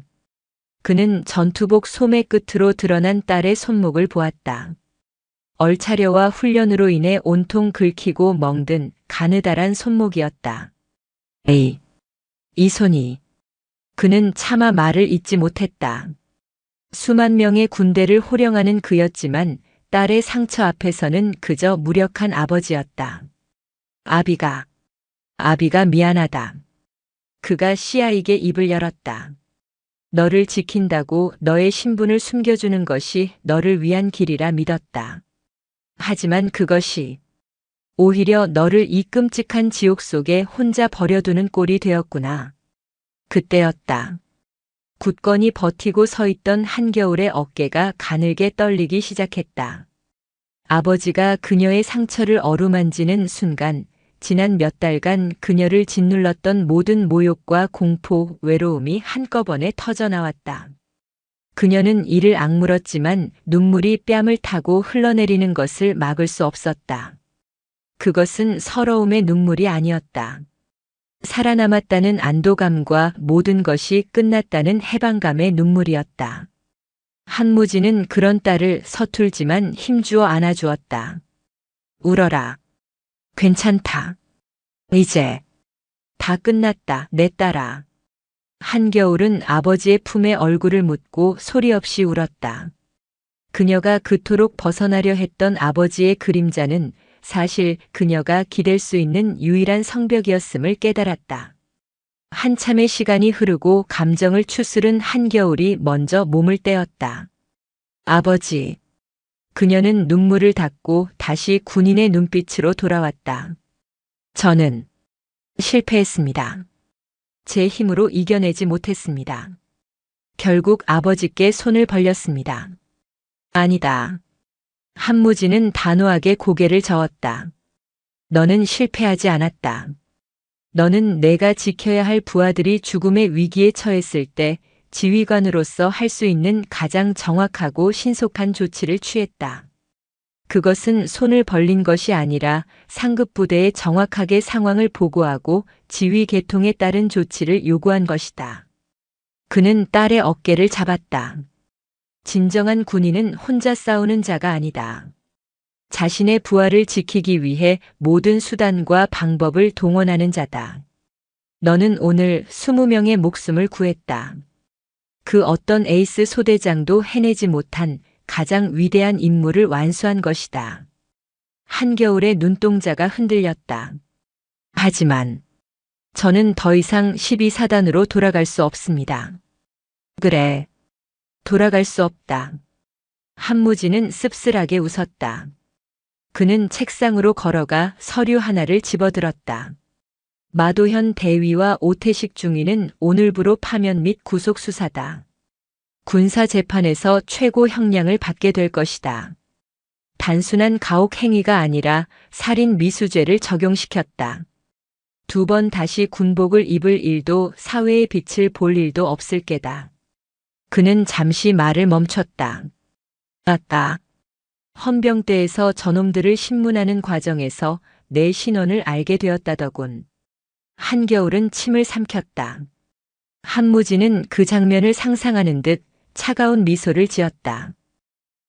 그는 전투복 소매 끝으로 드러난 딸의 손목을 보았다. 얼차려와 훈련으로 인해 온통 긁히고 멍든 가느다란 손목이었다. 에이, 이 손이. 그는 차마 말을 잇지 못했다. 수만 명의 군대를 호령하는 그였지만 딸의 상처 앞에서는 그저 무력한 아버지였다. 아비가 미안하다. 그가 시아에게 입을 열었다. 너를 지킨다고 너의 신분을 숨겨주는 것이 너를 위한 길이라 믿었다. 하지만 그것이 오히려 너를 이 끔찍한 지옥 속에 혼자 버려두는 꼴이 되었구나. 그때였다. 굳건히 버티고 서 있던 한겨울의 어깨가 가늘게 떨리기 시작했다. 아버지가 그녀의 상처를 어루만지는 순간 지난 몇 달간 그녀를 짓눌렀던 모든 모욕과 공포, 외로움이 한꺼번에 터져나왔다. 그녀는 이를 악물었지만 눈물이 뺨을 타고 흘러내리는 것을 막을 수 없었다. 그것은 서러움의 눈물이 아니었다. 살아남았다는 안도감과 모든 것이 끝났다는 해방감의 눈물이었다. 한무지는 그런 딸을 서툴지만 힘주어 안아주었다. 울어라. 괜찮다. 이제 다 끝났다, 내 딸아. 한겨울은 아버지의 품에 얼굴을 묻고 소리 없이 울었다. 그녀가 그토록 벗어나려 했던 아버지의 그림자는 사실 그녀가 기댈 수 있는 유일한 성벽이었음을 깨달았다. 한참의 시간이 흐르고 감정을 추스른 한겨울이 먼저 몸을 떼었다. 아버지. 그녀는 눈물을 닦고 다시 군인의 눈빛으로 돌아왔다. 저는 실패했습니다. 제 힘으로 이겨내지 못했습니다. 결국 아버지께 손을 벌렸습니다. 아니다. 한무지는 단호하게 고개를 저었다. 너는 실패하지 않았다. 너는 내가 지켜야 할 부하들이 죽음의 위기에 처했을 때 지휘관으로서 할 수 있는 가장 정확하고 신속한 조치를 취했다. 그것은 손을 벌린 것이 아니라 상급 부대에 정확하게 상황을 보고하고 지휘 계통에 따른 조치를 요구한 것이다. 그는 딸의 어깨를 잡았다. 진정한 군인은 혼자 싸우는 자가 아니다. 자신의 부하를 지키기 위해 모든 수단과 방법을 동원하는 자다. 너는 오늘 20명의 목숨을 구했다. 그 어떤 에이스 소대장도 해내지 못한 가장 위대한 임무를 완수한 것이다. 한겨울의 눈동자가 흔들렸다. 하지만 저는 더 이상 12사단으로 돌아갈 수 없습니다. 그래. 돌아갈 수 없다. 한무지는 씁쓸하게 웃었다. 그는 책상으로 걸어가 서류 하나를 집어들었다. 마도현 대위와 오태식 중위는 오늘부로 파면 및 구속 수사다. 군사재판에서 최고 형량을 받게 될 것이다. 단순한 가혹 행위가 아니라 살인 미수죄를 적용시켰다. 2번 다시 군복을 입을 일도 사회의 빛을 볼 일도 없을 게다. 그는 잠시 말을 멈췄다. 아따. 헌병대에서 저놈들을 신문하는 과정에서 내 신원을 알게 되었다더군. 한겨울은 침을 삼켰다. 한무지는 그 장면을 상상하는 듯 차가운 미소를 지었다.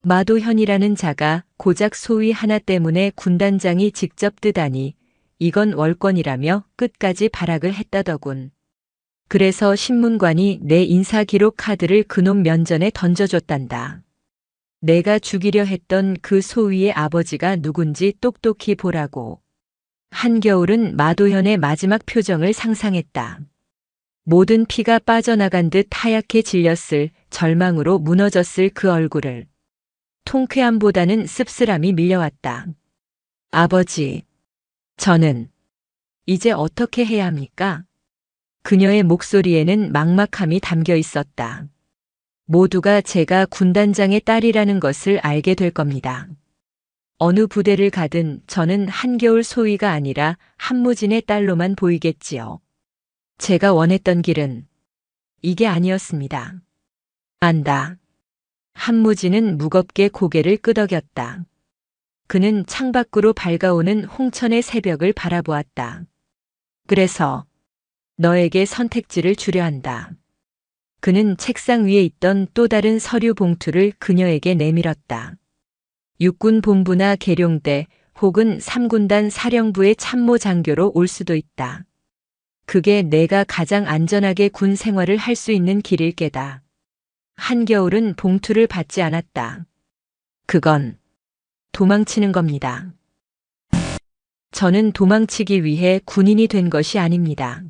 마도현이라는 자가 고작 소위 하나 때문에 군단장이 직접 뜨다니 이건 월권이라며 끝까지 발악을 했다더군. 그래서 신문관이 내 인사기록 카드를 그놈 면전에 던져줬단다. 내가 죽이려 했던 그 소위의 아버지가 누군지 똑똑히 보라고. 한겨울은 마도현의 마지막 표정을 상상했다. 모든 피가 빠져나간 듯 하얗게 질렸을 절망으로 무너졌을 그 얼굴을. 통쾌함보다는 씁쓸함이 밀려왔다. 아버지, 저는 이제 어떻게 해야 합니까? 그녀의 목소리에는 막막함이 담겨 있었다. 모두가 제가 군단장의 딸이라는 것을 알게 될 겁니다. 어느 부대를 가든 저는 한겨울 소위가 아니라 한무진의 딸로만 보이겠지요. 제가 원했던 길은 이게 아니었습니다. 안다. 한무진은 무겁게 고개를 끄덕였다. 그는 창밖으로 밝아오는 홍천의 새벽을 바라보았다. 그래서 너에게 선택지를 주려 한다. 그는 책상 위에 있던 또 다른 서류 봉투를 그녀에게 내밀었다. 육군 본부나 계룡대 혹은 3군단 사령부의 참모 장교로 올 수도 있다. 그게 내가 가장 안전하게 군 생활을 할 수 있는 길일 게다. 한겨울은 봉투를 받지 않았다. 그건 도망치는 겁니다. 저는 도망치기 위해 군인이 된 것이 아닙니다.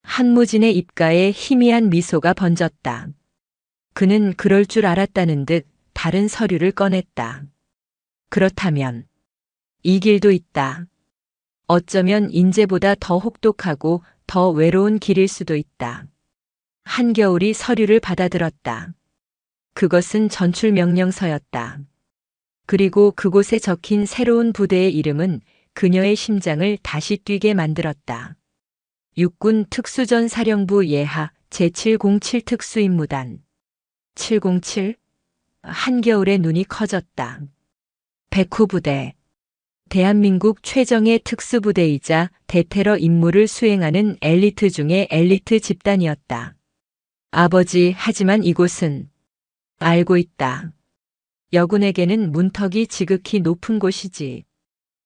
한무진의 입가에 희미한 미소가 번졌다. 그는 그럴 줄 알았다는 듯 다른 서류를 꺼냈다. 그렇다면 이 길도 있다. 어쩌면 인재보다 더 혹독하고 더 외로운 길일 수도 있다. 한겨울이 서류를 받아들었다. 그것은 전출 명령서였다. 그리고 그곳에 적힌 새로운 부대의 이름은 그녀의 심장을 다시 뛰게 만들었다. 육군 특수전사령부 예하 제707 특수임무단. 707? 한겨울의 눈이 커졌다. 백호부대. 대한민국 최정예 특수부대이자 대테러 임무를 수행하는 엘리트 중의 엘리트 집단이었다. 아버지, 하지만 이곳은 알고 있다. 여군에게는 문턱이 지극히 높은 곳이지.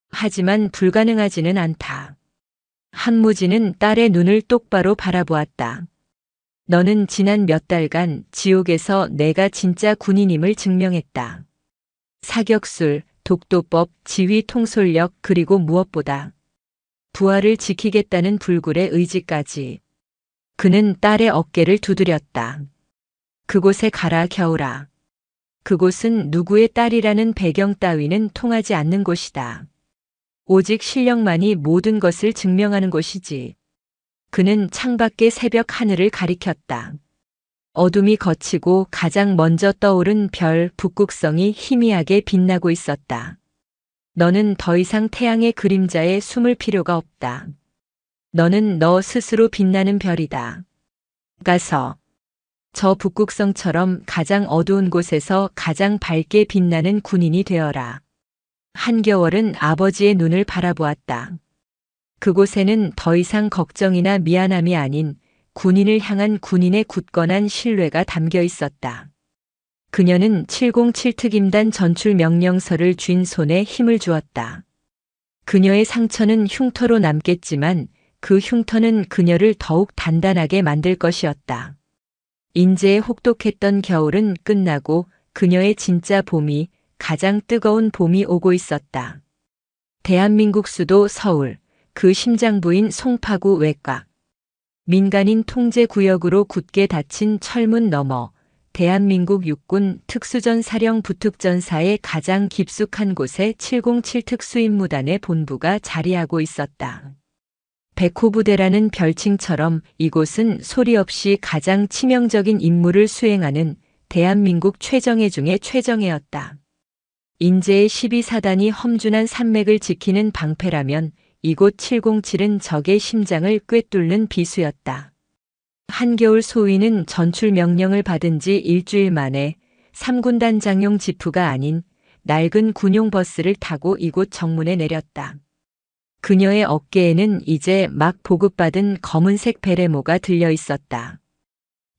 하지만 불가능하지는 않다. 한무지는 딸의 눈을 똑바로 바라보았다. 너는 지난 몇 달간 지옥에서 내가 진짜 군인임을 증명했다. 사격술, 독도법, 지휘 통솔력, 그리고 무엇보다 부하를 지키겠다는 불굴의 의지까지. 그는 딸의 어깨를 두드렸다. 그곳에 가라, 겨울아. 그곳은 누구의 딸이라는 배경 따위는 통하지 않는 곳이다. 오직 실력만이 모든 것을 증명하는 곳이지. 그는 창밖의 새벽 하늘을 가리켰다. 어둠이 걷히고 가장 먼저 떠오른 별 북극성이 희미하게 빛나고 있었다. 너는 더 이상 태양의 그림자에 숨을 필요가 없다. 너는 너 스스로 빛나는 별이다. 가서 저 북극성처럼 가장 어두운 곳에서 가장 밝게 빛나는 군인이 되어라. 한겨울은 아버지의 눈을 바라보았다. 그곳에는 더 이상 걱정이나 미안함이 아닌 군인을 향한 군인의 굳건한 신뢰가 담겨 있었다. 그녀는 707 특임단 전출 명령서를 쥔 손에 힘을 주었다. 그녀의 상처는 흉터로 남겠지만 그 흉터는 그녀를 더욱 단단하게 만들 것이었다. 인제의 혹독했던 겨울은 끝나고 그녀의 진짜 봄이, 가장 뜨거운 봄이 오고 있었다. 대한민국 수도 서울, 그 심장부인 송파구 외곽. 민간인 통제구역으로 굳게 닫힌 철문 너머, 대한민국 육군 특수전사령 부특전사의 가장 깊숙한 곳에 707 특수임무단의 본부가 자리하고 있었다. 백호부대라는 별칭처럼 이곳은 소리 없이 가장 치명적인 임무를 수행하는 대한민국 최정예 중의 최정예였다. 인제의 12사단이 험준한 산맥을 지키는 방패라면 이곳 707은 적의 심장을 꿰뚫는 비수였다. 한겨울 소위는 전출 명령을 받은 지 일주일 만에 3군단 장용 지프가 아닌 낡은 군용 버스를 타고 이곳 정문에 내렸다. 그녀의 어깨에는 이제 막 보급받은 검은색 베레모가 들려 있었다.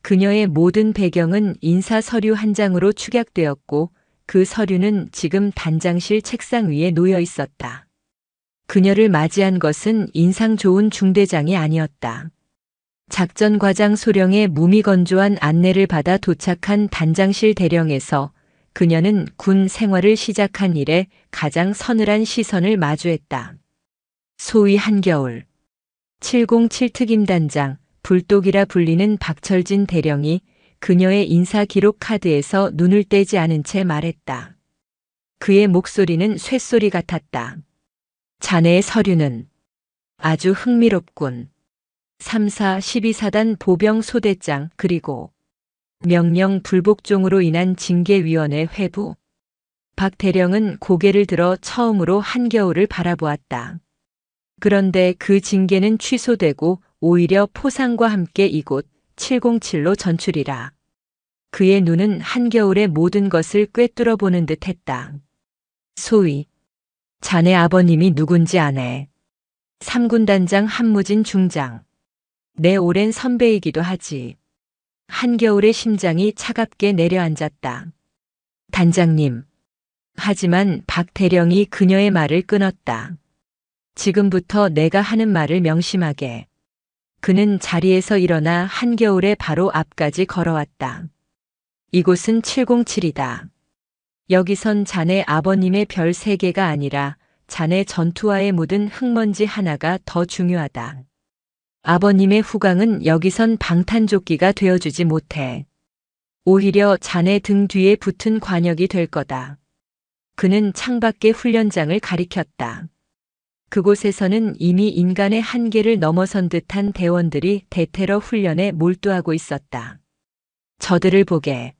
그녀의 모든 배경은 인사 서류 한 장으로 축약되었고 그 서류는 지금 단장실 책상 위에 놓여 있었다. 그녀를 맞이한 것은 인상 좋은 중대장이 아니었다. 작전과장 소령의 무미건조한 안내를 받아 도착한 단장실 대령에서 그녀는 군 생활을 시작한 이래 가장 서늘한 시선을 마주했다. 소위 한겨울. 707 특임단장, 불독이라 불리는 박철진 대령이 그녀의 인사 기록 카드에서 눈을 떼지 않은 채 말했다. 그의 목소리는 쇳소리 같았다. 자네의 서류는 아주 흥미롭군. 3사 12사단 보병 소대장, 그리고 명령 불복종으로 인한 징계위원회 회부. 박 대령은 고개를 들어 처음으로 한겨울을 바라보았다. 그런데 그 징계는 취소되고 오히려 포상과 함께 이곳 707로 전출이라. 그의 눈은 한겨울의 모든 것을 꿰뚫어 보는 듯 했다. 소위 자네 아버님이 누군지 아네. 3군단장 한무진 중장. 내 오랜 선배이기도 하지. 한겨울의 심장이 차갑게 내려앉았다. 단장님. 하지만 박 대령이 그녀의 말을 끊었다. 지금부터 내가 하는 말을 명심하게. 그는 자리에서 일어나 한겨울의 바로 앞까지 걸어왔다. 이곳은 707이다. 여기선 자네 아버님의 별 3개가 아니라 자네 전투화에 묻은 흙먼지 하나가 더 중요하다. 아버님의 후광은 여기선 방탄조끼가 되어주지 못해. 오히려 자네 등 뒤에 붙은 관역이 될 거다. 그는 창밖의 훈련장을 가리켰다. 그곳에서는 이미 인간의 한계를 넘어선 듯한 대원들이 대테러 훈련에 몰두하고 있었다. 저들을 보게.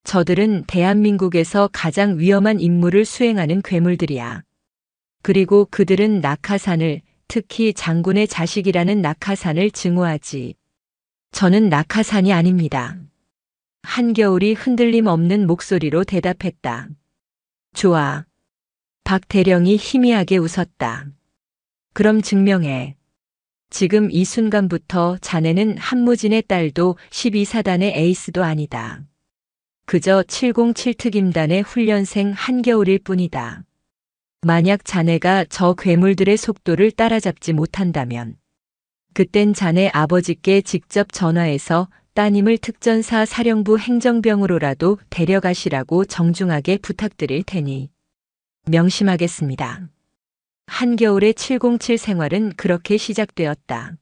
저들은 대한민국에서 가장 위험한 임무를 수행하는 괴물들이야. 그리고 그들은 낙하산을, 특히 장군의 자식이라는 낙하산을 증오하지. 저는 낙하산이 아닙니다. 한겨울이 흔들림 없는 목소리로 대답했다. 좋아. 박 대령이 희미하게 웃었다. 그럼 증명해. 지금 이 순간부터 자네는 한무진의 딸도 12사단의 에이스도 아니다. 그저 707 특임단의 훈련생 한겨울일 뿐이다. 만약 자네가 저 괴물들의 속도를 따라잡지 못한다면 그땐 자네 아버지께 직접 전화해서 따님을 특전사 사령부 행정병으로라도 데려가시라고 정중하게 부탁드릴 테니 명심하겠습니다. 한겨울의 707 생활은 그렇게 시작되었다.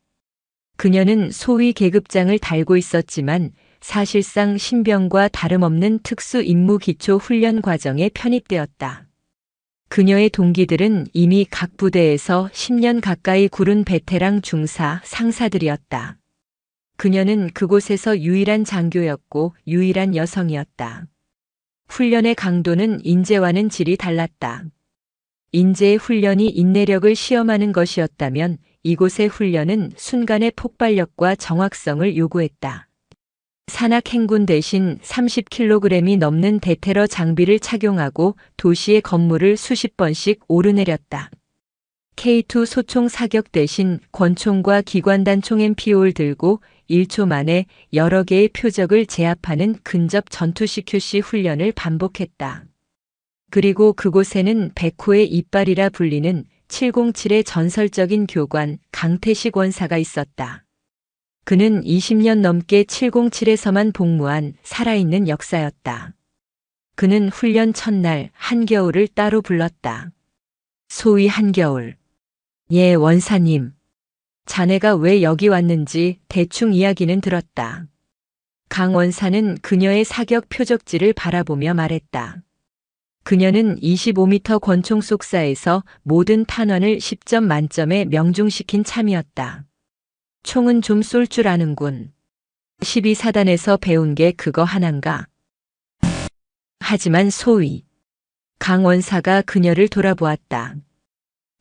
그녀는 소위 계급장을 달고 있었지만 사실상 신병과 다름없는 특수 임무 기초 훈련 과정에 편입되었다. 그녀의 동기들은 이미 각 부대에서 10년 가까이 구른 베테랑 중사 상사들이었다. 그녀는 그곳에서 유일한 장교였고 유일한 여성이었다. 훈련의 강도는 인재와는 질이 달랐다. 인재의 훈련이 인내력을 시험하는 것이었다면 이곳의 훈련은 순간의 폭발력과 정확성을 요구했다. 산악 행군 대신 30kg이 넘는 대테러 장비를 착용하고 도시의 건물을 수십 번씩 오르내렸다. K2 소총 사격 대신 권총과 기관단총 MPO를 들고 1초 만에 여러 개의 표적을 제압하는 근접 전투 CQC 훈련을 반복했다. 그리고 그곳에는 백호의 이빨이라 불리는 707의 전설적인 교관 강태식 원사가 있었다. 그는 20년 넘게 707에서만 복무한 살아있는 역사였다. 그는 훈련 첫날 한겨울을 따로 불렀다. 소위 한겨울. 예, 원사님. 자네가 왜 여기 왔는지 대충 이야기는 들었다. 강 원사는 그녀의 사격 표적지를 바라보며 말했다. 그녀는 25m 권총 속사에서 모든 탄환을 10점 만점에 명중시킨 참이었다. 총은 좀 쏠 줄 아는군. 12사단에서 배운 게 그거 하나인가? 하지만 소위. 강 원사가 그녀를 돌아보았다.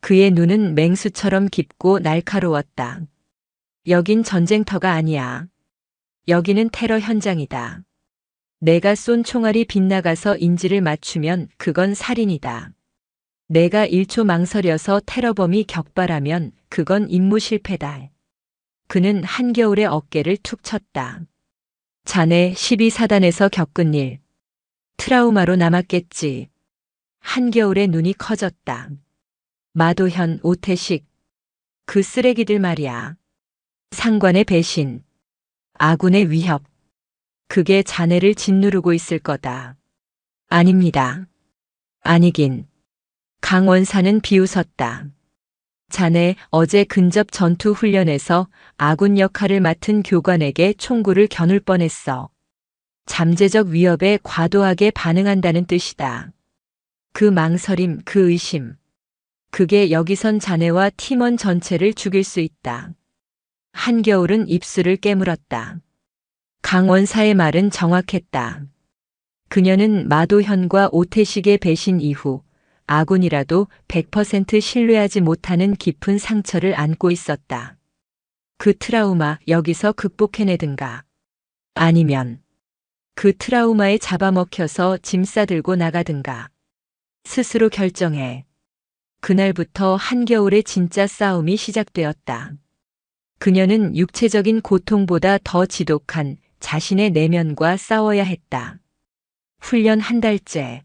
그의 눈은 맹수처럼 깊고 날카로웠다. 여긴 전쟁터가 아니야. 여기는 테러 현장이다. 내가 쏜 총알이 빗나가서 인지를 맞추면 그건 살인이다. 내가 1초 망설여서 테러범이 격발하면 그건 임무 실패다. 그는 한겨울의 어깨를 툭 쳤다. 자네 12사단에서 겪은 일. 트라우마로 남았겠지. 한겨울의 눈이 커졌다. 마도현, 오태식. 그 쓰레기들 말이야. 상관의 배신. 아군의 위협. 그게 자네를 짓누르고 있을 거다. 아닙니다. 아니긴. 강 원사는 비웃었다. 자네 어제 근접 전투 훈련에서 아군 역할을 맡은 교관에게 총구를 겨눌 뻔했어. 잠재적 위협에 과도하게 반응한다는 뜻이다. 그 망설임, 그 의심. 그게 여기선 자네와 팀원 전체를 죽일 수 있다. 한겨울은 입술을 깨물었다. 강 원사의 말은 정확했다. 그녀는 마도현과 오태식의 배신 이후 아군이라도 100% 신뢰하지 못하는 깊은 상처를 안고 있었다. 그 트라우마 여기서 극복해내든가. 아니면 그 트라우마에 잡아먹혀서 짐 싸들고 나가든가. 스스로 결정해. 그날부터 한겨울의 진짜 싸움이 시작되었다. 그녀는 육체적인 고통보다 더 지독한 자신의 내면과 싸워야 했다. 훈련 한 달째.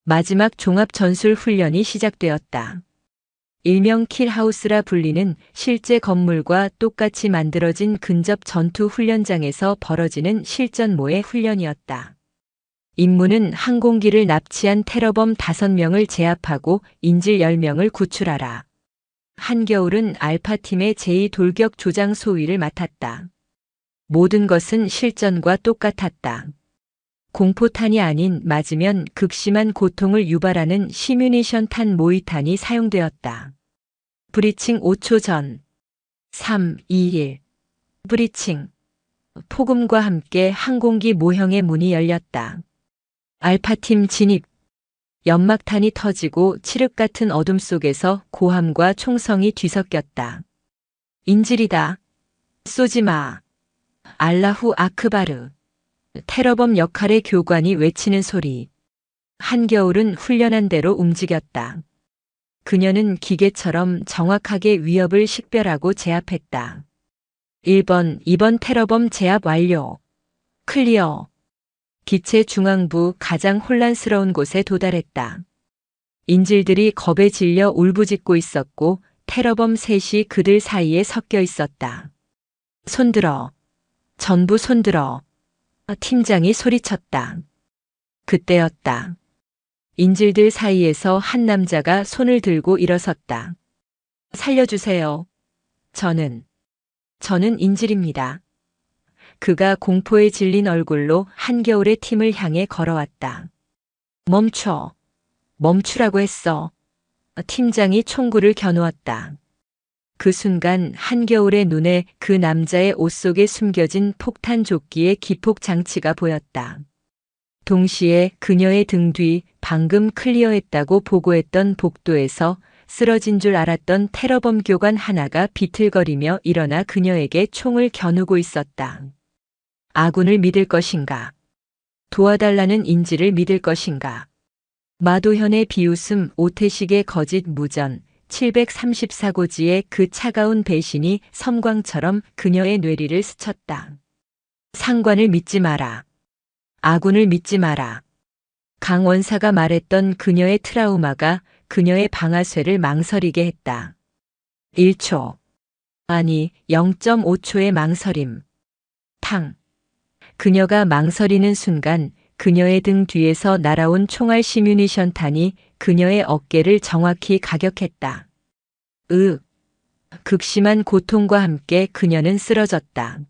마지막 종합 전술 훈련이 시작되었다. 일명 킬하우스라 불리는 실제 건물과 똑같이 만들어진 근접 전투 훈련장에서 벌어지는 실전모의 훈련이었다. 임무는 항공기를 납치한 테러범 5명을 제압하고 인질 10명을 구출하라. 한겨울은 알파팀의 제2돌격 조장 소위를 맡았다. 모든 것은 실전과 똑같았다. 공포탄이 아닌 맞으면 극심한 고통을 유발하는 시뮤니션 탄 모의탄이 사용되었다. 브리칭 5초 전. 3, 2, 1. 브리칭. 폭음과 함께 항공기 모형의 문이 열렸다. 알파팀 진입. 연막탄이 터지고 칠흑 같은 어둠 속에서 고함과 총성이 뒤섞였다. 인질이다. 쏘지 마. 알라후 아크바르. 테러범 역할의 교관이 외치는 소리. 한겨울은 훈련한 대로 움직였다. 그녀는 기계처럼 정확하게 위협을 식별하고 제압했다. 1번, 2번 테러범 제압 완료. 클리어. 기체 중앙부 가장 혼란스러운 곳에 도달했다. 인질들이 겁에 질려 울부짖고 있었고 테러범 셋이 그들 사이에 섞여 있었다. 손들어. 전부 손들어. 팀장이 소리쳤다. 그때였다. 인질들 사이에서 한 남자가 손을 들고 일어섰다. 살려주세요. 저는 인질입니다. 그가 공포에 질린 얼굴로 한겨울의 팀을 향해 걸어왔다. 멈춰. 멈추라고 했어. 팀장이 총구를 겨누었다. 그 순간 한겨울의 눈에 그 남자의 옷 속에 숨겨진 폭탄 조끼의 기폭 장치가 보였다. 동시에 그녀의 등 뒤 방금 클리어했다고 보고했던 복도에서 쓰러진 줄 알았던 테러범 교관 하나가 비틀거리며 일어나 그녀에게 총을 겨누고 있었다. 아군을 믿을 것인가? 도와달라는 인지를 믿을 것인가? 마도현의 비웃음, 오태식의 거짓 무전, 734고지의 그 차가운 배신이 섬광처럼 그녀의 뇌리를 스쳤다. 상관을 믿지 마라. 아군을 믿지 마라. 강 원사가 말했던 그녀의 트라우마가 그녀의 방아쇠를 망설이게 했다. 1초. 아니, 0.5초의 망설임. 탕. 그녀가 망설이는 순간 그녀의 등 뒤에서 날아온 총알 시뮤니션 탄이 그녀의 어깨를 정확히 가격했다. 극심한 고통과 함께 그녀는 쓰러졌다.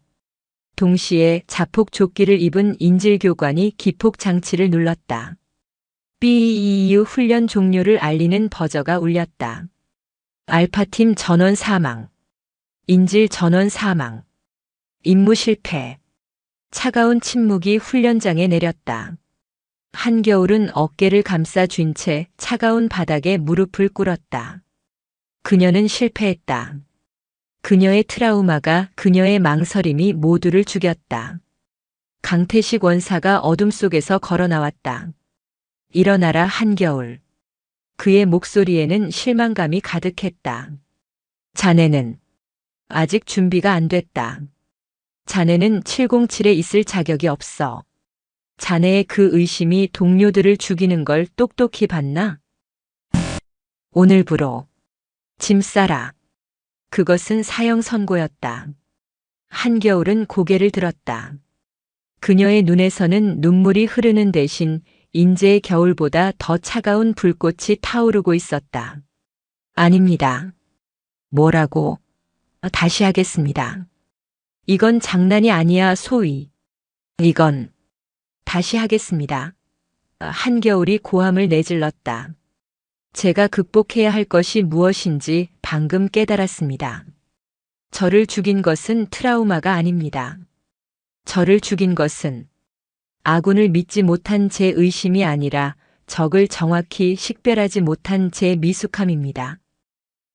동시에 자폭 조끼를 입은 인질 교관이 기폭 장치를 눌렀다. BEU 훈련 종료를 알리는 버저가 울렸다. 알파팀 전원 사망. 인질 전원 사망. 임무 실패. 차가운 침묵이 훈련장에 내렸다. 한겨울은 어깨를 감싸 쥔 채 차가운 바닥에 무릎을 꿇었다. 그녀는 실패했다. 그녀의 트라우마가, 그녀의 망설임이 모두를 죽였다. 강태식 원사가 어둠 속에서 걸어 나왔다. 일어나라 한겨울. 그의 목소리에는 실망감이 가득했다. 자네는 아직 준비가 안 됐다. 자네는 707에 있을 자격이 없어. 자네의 그 의심이 동료들을 죽이는 걸 똑똑히 봤나? 오늘부로 짐 싸라. 그것은 사형 선고였다. 한겨울은 고개를 들었다. 그녀의 눈에서는 눈물이 흐르는 대신 인재의 겨울보다 더 차가운 불꽃이 타오르고 있었다. 아닙니다. 뭐라고? 다시 하겠습니다. 이건 장난이 아니야, 소희. 이건 다시 하겠습니다. 한겨울이 고함을 내질렀다. 제가 극복해야 할 것이 무엇인지 방금 깨달았습니다. 저를 죽인 것은 트라우마가 아닙니다. 저를 죽인 것은 아군을 믿지 못한 제 의심이 아니라 적을 정확히 식별하지 못한 제 미숙함입니다.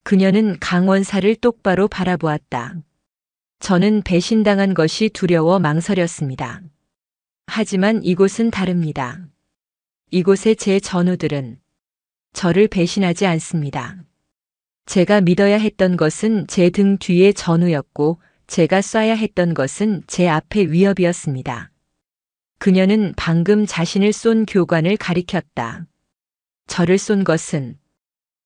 그녀는 강원사를 똑바로 바라보았다. 저는 배신당한 것이 두려워 망설였습니다. 하지만 이곳은 다릅니다. 이곳의 제 전우들은 저를 배신하지 않습니다. 제가 믿어야 했던 것은 제 등 뒤의 전우였고 제가 쏴야 했던 것은 제 앞의 위협이었습니다. 그녀는 방금 자신을 쏜 교관을 가리켰다. 저를 쏜 것은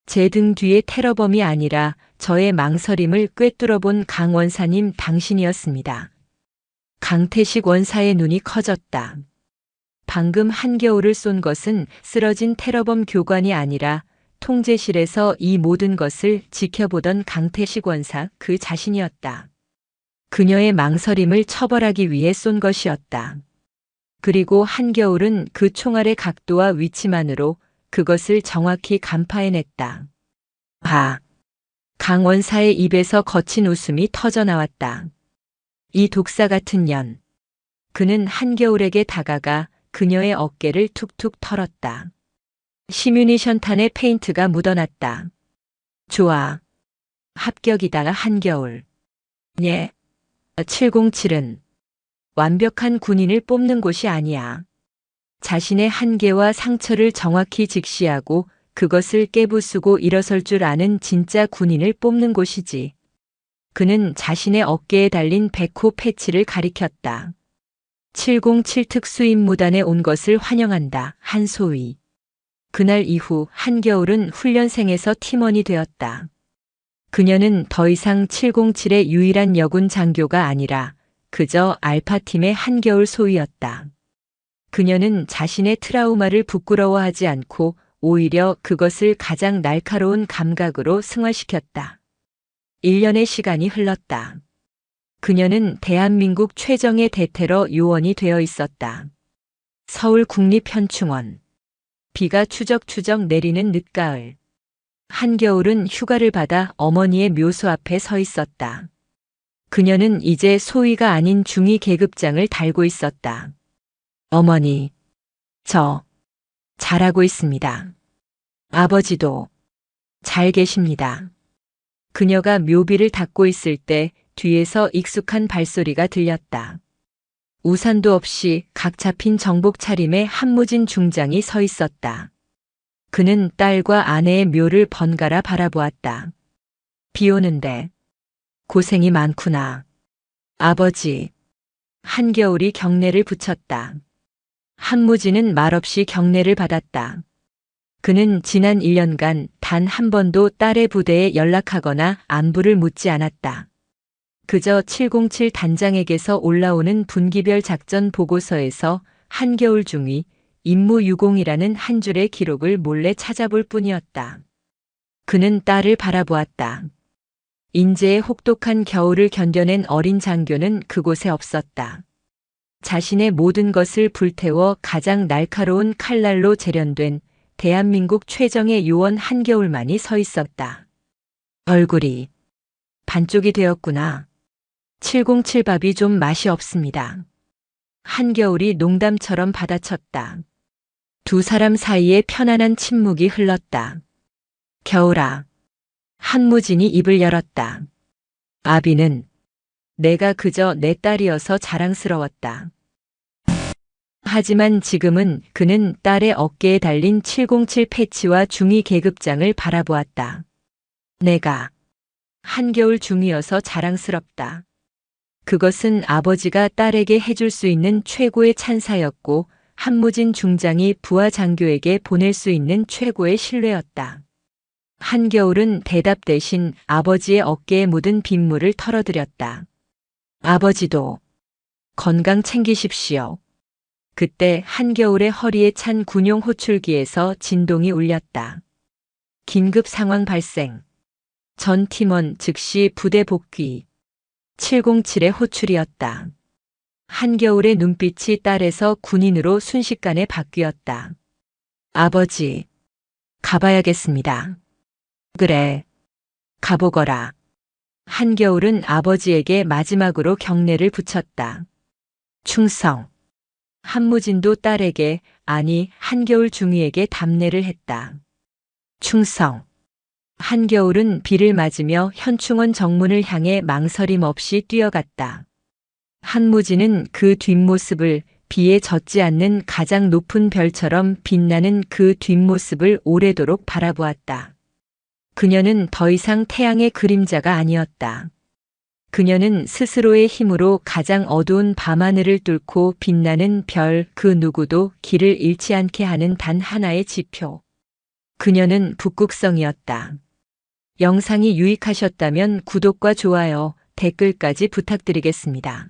제 등 뒤의 테러범이 아니라 저의 망설임을 꿰뚫어본 강 원사님 당신이었습니다. 강태식 원사의 눈이 커졌다. 방금 한겨울을 쏜 것은 쓰러진 테러범 교관이 아니라 통제실에서 이 모든 것을 지켜보던 강태식 원사 그 자신이었다. 그녀의 망설임을 처벌하기 위해 쏜 것이었다. 그리고 한겨울은 그 총알의 각도와 위치만으로 그것을 정확히 간파해냈다. 강원사의 입에서 거친 웃음이 터져 나왔다. 이 독사 같은 년. 그는 한겨울에게 다가가 그녀의 어깨를 툭툭 털었다. 시뮤니션탄에 페인트가 묻어났다. 좋아. 합격이다, 한겨울. 예. 707은 완벽한 군인을 뽑는 곳이 아니야. 자신의 한계와 상처를 정확히 직시하고 그것을 깨부수고 일어설 줄 아는 진짜 군인을 뽑는 곳이지. 그는 자신의 어깨에 달린 백호 패치를 가리켰다. 707 특수임무단에 온 것을 환영한다, 한소희. 그날 이후 한겨울은 훈련생에서 팀원이 되었다. 그녀는 더 이상 707의 유일한 여군 장교가 아니라 그저 알파팀의 한겨울 소위였다. 그녀는 자신의 트라우마를 부끄러워하지 않고 오히려 그것을 가장 날카로운 감각으로 승화시켰다. 1년의 시간이 흘렀다. 그녀는 대한민국 최정예 대테러 요원이 되어 있었다. 서울 국립현충원. 비가 추적추적 내리는 늦가을. 한겨울은 휴가를 받아 어머니의 묘소 앞에 서 있었다. 그녀는 이제 소위가 아닌 중위 계급장을 달고 있었다. 어머니, 저 잘하고 있습니다. 아버지도 잘 계십니다. 그녀가 묘비를 닦고 있을 때 뒤에서 익숙한 발소리가 들렸다. 우산도 없이 각 잡힌 정복 차림의 한무진 중장이 서 있었다. 그는 딸과 아내의 묘를 번갈아 바라보았다. 비 오는데 고생이 많구나. 아버지. 한겨울이 경례를 붙였다. 한무진은 말없이 경례를 받았다. 그는 지난 1년간 단 한 번도 딸의 부대에 연락하거나 안부를 묻지 않았다. 그저 707 단장에게서 올라오는 분기별 작전 보고서에서 한겨울 중위 임무 유공이라는 한 줄의 기록을 몰래 찾아볼 뿐이었다. 그는 딸을 바라보았다. 인제의 혹독한 겨울을 견뎌낸 어린 장교는 그곳에 없었다. 자신의 모든 것을 불태워 가장 날카로운 칼날로 재련된 대한민국 최정예 요원 한겨울만이 서 있었다. 얼굴이 반쪽이 되었구나. 707 밥이 좀 맛이 없습니다. 한겨울이 농담처럼 받아쳤다. 두 사람 사이에 편안한 침묵이 흘렀다. 겨울아. 한무진이 입을 열었다. 아비는 내가 그저 내 딸이어서 자랑스러웠다. 하지만 지금은 그는 딸의 어깨에 달린 707 패치와 중위 계급장을 바라보았다. 내가 한겨울 중위여서 자랑스럽다. 그것은 아버지가 딸에게 해줄 수 있는 최고의 찬사였고 한무진 중장이 부하 장교에게 보낼 수 있는 최고의 신뢰였다. 한겨울은 대답 대신 아버지의 어깨에 묻은 빗물을 털어드렸다. 아버지도 건강 챙기십시오. 그때 한겨울의 허리에 찬 군용 호출기에서 진동이 울렸다. 긴급 상황 발생. 전 팀원 즉시 부대 복귀. 707의 호출이었다. 한겨울의 눈빛이 딸에서 군인으로 순식간에 바뀌었다. 아버지, 가봐야겠습니다. 그래, 가보거라. 한겨울은 아버지에게 마지막으로 경례를 붙였다. 충성. 한무진도 딸에게, 아니 한겨울 중위에게 답례를 했다. 충성. 한겨울은 비를 맞으며 현충원 정문을 향해 망설임 없이 뛰어갔다. 한무진은 그 뒷모습을 비에 젖지 않는 가장 높은 별처럼 빛나는 그 뒷모습을 오래도록 바라보았다. 그녀는 더 이상 태양의 그림자가 아니었다. 그녀는 스스로의 힘으로 가장 어두운 밤하늘을 뚫고 빛나는 별 그 누구도 길을 잃지 않게 하는 단 하나의 지표. 그녀는 북극성이었다. 영상이 유익하셨다면 구독과 좋아요, 댓글까지 부탁드리겠습니다.